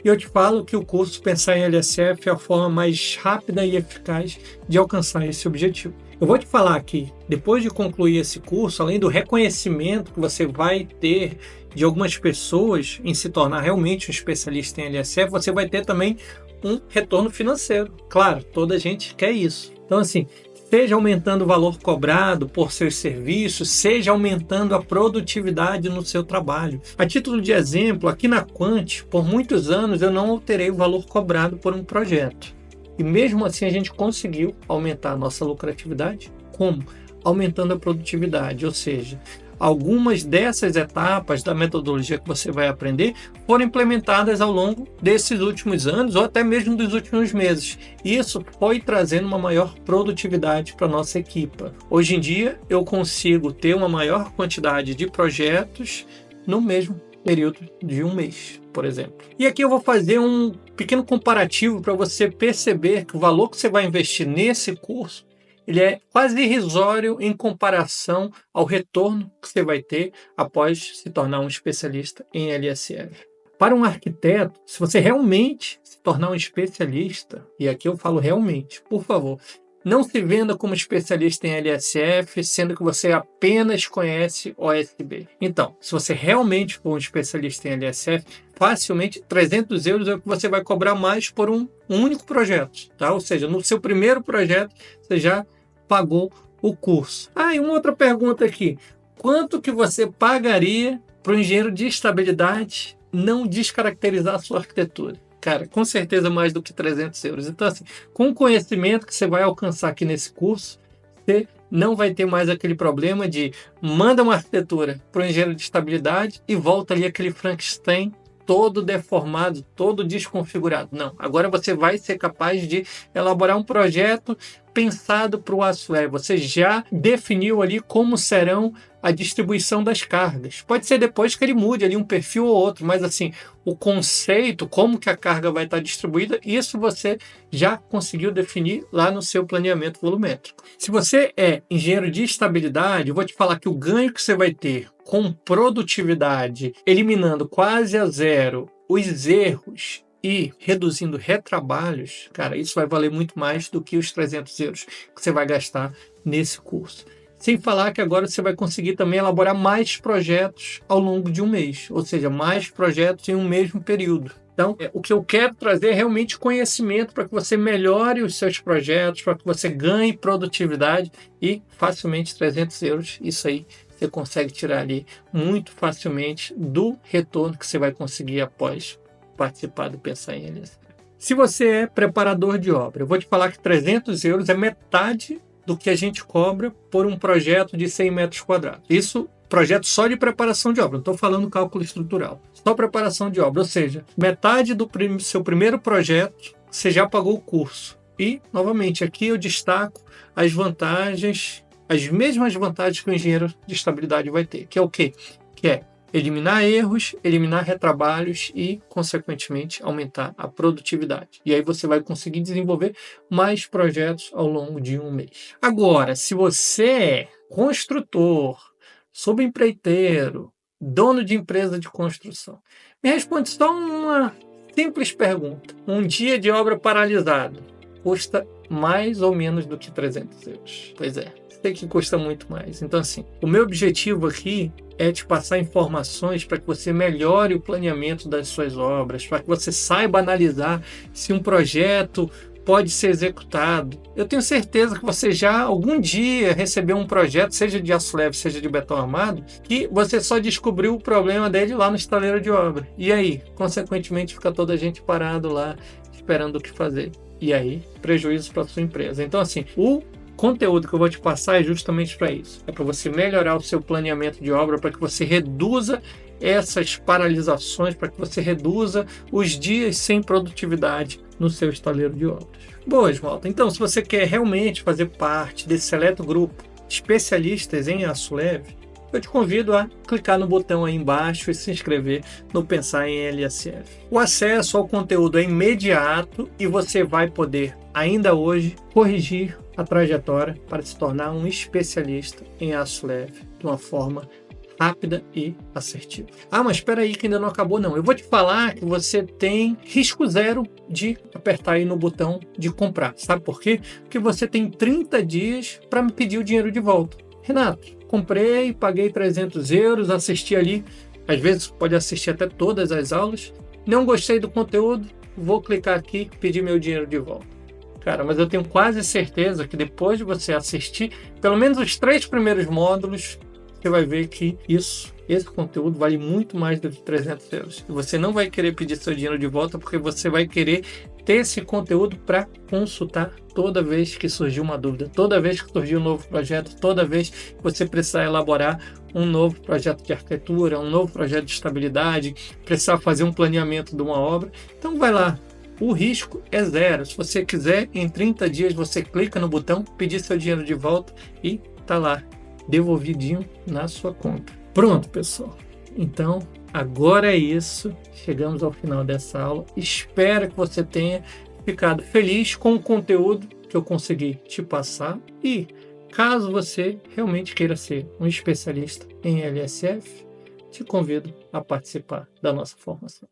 A: E eu te falo que o curso Pensar em LSF é a forma mais rápida e eficaz de alcançar esse objetivo. Eu vou te falar que, depois de concluir esse curso, além do reconhecimento que você vai ter de algumas pessoas em se tornar realmente um especialista em LSF, você vai ter também um retorno financeiro. Claro, toda a gente quer isso. Então, assim, seja aumentando o valor cobrado por seus serviços, seja aumentando a produtividade no seu trabalho. A título de exemplo, aqui na Quant, por muitos anos eu não alterei o valor cobrado por um projeto. E mesmo assim a gente conseguiu aumentar a nossa lucratividade. Como? Aumentando a produtividade, ou seja, algumas dessas etapas da metodologia que você vai aprender foram implementadas ao longo desses últimos anos ou até mesmo dos últimos meses. Isso foi trazendo uma maior produtividade para a nossa equipe. Hoje em dia, eu consigo ter uma maior quantidade de projetos no mesmo período de um mês, por exemplo. E aqui eu vou fazer um pequeno comparativo para você perceber que o valor que você vai investir nesse curso ele é quase irrisório em comparação ao retorno que você vai ter após se tornar um especialista em LSF. Para um arquiteto, se você realmente se tornar um especialista, e aqui eu falo realmente, por favor, Não se venda como especialista em LSF, sendo que você apenas conhece OSB. Então, se você realmente for um especialista em LSF, facilmente 300 euros é o que você vai cobrar mais por um único projeto, tá? Ou seja, no seu primeiro projeto, você já pagou o curso. E uma outra pergunta aqui. Quanto que você pagaria para o engenheiro de estabilidade não descaracterizar a sua arquitetura? Cara, com certeza mais do que 300 euros. Então, assim, com o conhecimento que você vai alcançar aqui nesse curso, você não vai ter mais aquele problema de manda uma arquitetura para o engenheiro de estabilidade e volta ali aquele Frankenstein todo deformado, todo desconfigurado. Não, agora você vai ser capaz de elaborar um projeto pensado para o aço leve. Você já definiu ali como serão a distribuição das cargas. Pode ser depois que ele mude ali um perfil ou outro, mas assim, o conceito, como que a carga vai estar distribuída, isso você já conseguiu definir lá no seu planeamento volumétrico. Se você é engenheiro de estabilidade, eu vou te falar que o ganho que você vai ter com produtividade, eliminando quase a zero os erros e reduzindo retrabalhos, cara, isso vai valer muito mais do que os 300 euros que você vai gastar nesse curso. Sem falar que agora você vai conseguir também elaborar mais projetos ao longo de um mês, ou seja, mais projetos em um mesmo período. Então, o que eu quero trazer é realmente conhecimento para que você melhore os seus projetos, para que você ganhe produtividade e facilmente 300 euros, isso aí você consegue tirar ali muito facilmente do retorno que você vai conseguir após participar do Pensar em LSF. Se você é preparador de obra, eu vou te falar que 300 euros é metade do que a gente cobra por um projeto de 100 metros quadrados. Isso, projeto só de preparação de obra, não estou falando cálculo estrutural. Só preparação de obra, ou seja, metade do seu primeiro projeto, você já pagou o curso. E, novamente, aqui eu destaco as vantagens, as mesmas vantagens que o engenheiro de estabilidade vai ter, que é o quê? Que é eliminar erros, eliminar retrabalhos e, consequentemente, aumentar a produtividade. E aí você vai conseguir desenvolver mais projetos ao longo de um mês. Agora, se você é construtor, subempreiteiro, dono de empresa de construção, me responde só uma simples pergunta. Um dia de obra paralisado custa mais ou menos do que 300 euros? Pois é, sei que custa muito mais. Então, assim, o meu objetivo aqui é te passar informações para que você melhore o planeamento das suas obras, para que você saiba analisar se um projeto pode ser executado. Eu tenho certeza que você já algum dia recebeu um projeto, seja de aço leve, seja de beton armado, que você só descobriu o problema dele lá no estaleiro de obra. E aí, consequentemente, fica toda a gente parado lá, esperando o que fazer. E aí, prejuízo para a sua empresa. Então, assim, o conteúdo que eu vou te passar é justamente para isso. É para você melhorar o seu planeamento de obra, para que você reduza essas paralisações, para que você reduza os dias sem produtividade no seu estaleiro de obras. Boas, malta. Então, se você quer realmente fazer parte desse seleto grupo de especialistas em aço leve, eu te convido a clicar no botão aí embaixo e se inscrever no Pensar em LSF. O acesso ao conteúdo é imediato e você vai poder, ainda hoje, corrigir a trajetória para se tornar um especialista em aço leve de uma forma rápida e assertiva. Mas espera aí que ainda não acabou não. Eu vou te falar que você tem risco zero de apertar aí no botão de comprar. Sabe por quê? Porque você tem 30 dias para me pedir o dinheiro de volta. Renato, comprei, paguei 300 euros, assisti ali, às vezes pode assistir até todas as aulas, não gostei do conteúdo, vou clicar aqui e pedir meu dinheiro de volta. Cara, mas eu tenho quase certeza que depois de você assistir pelo menos os 3 primeiros módulos, você vai ver que esse conteúdo vale muito mais do que 300 euros. E você não vai querer pedir seu dinheiro de volta porque você vai querer ter esse conteúdo para consultar toda vez que surgir uma dúvida, toda vez que surgir um novo projeto, toda vez que você precisar elaborar um novo projeto de arquitetura, um novo projeto de estabilidade, precisar fazer um planeamento de uma obra. Então vai lá. O risco é zero. Se você quiser, em 30 dias você clica no botão, pedir seu dinheiro de volta e tá lá, devolvidinho na sua conta. Pronto, pessoal. Então, agora é isso. Chegamos ao final dessa aula. Espero que você tenha ficado feliz com o conteúdo que eu consegui te passar. E, caso você realmente queira ser um especialista em LSF, te convido a participar da nossa formação.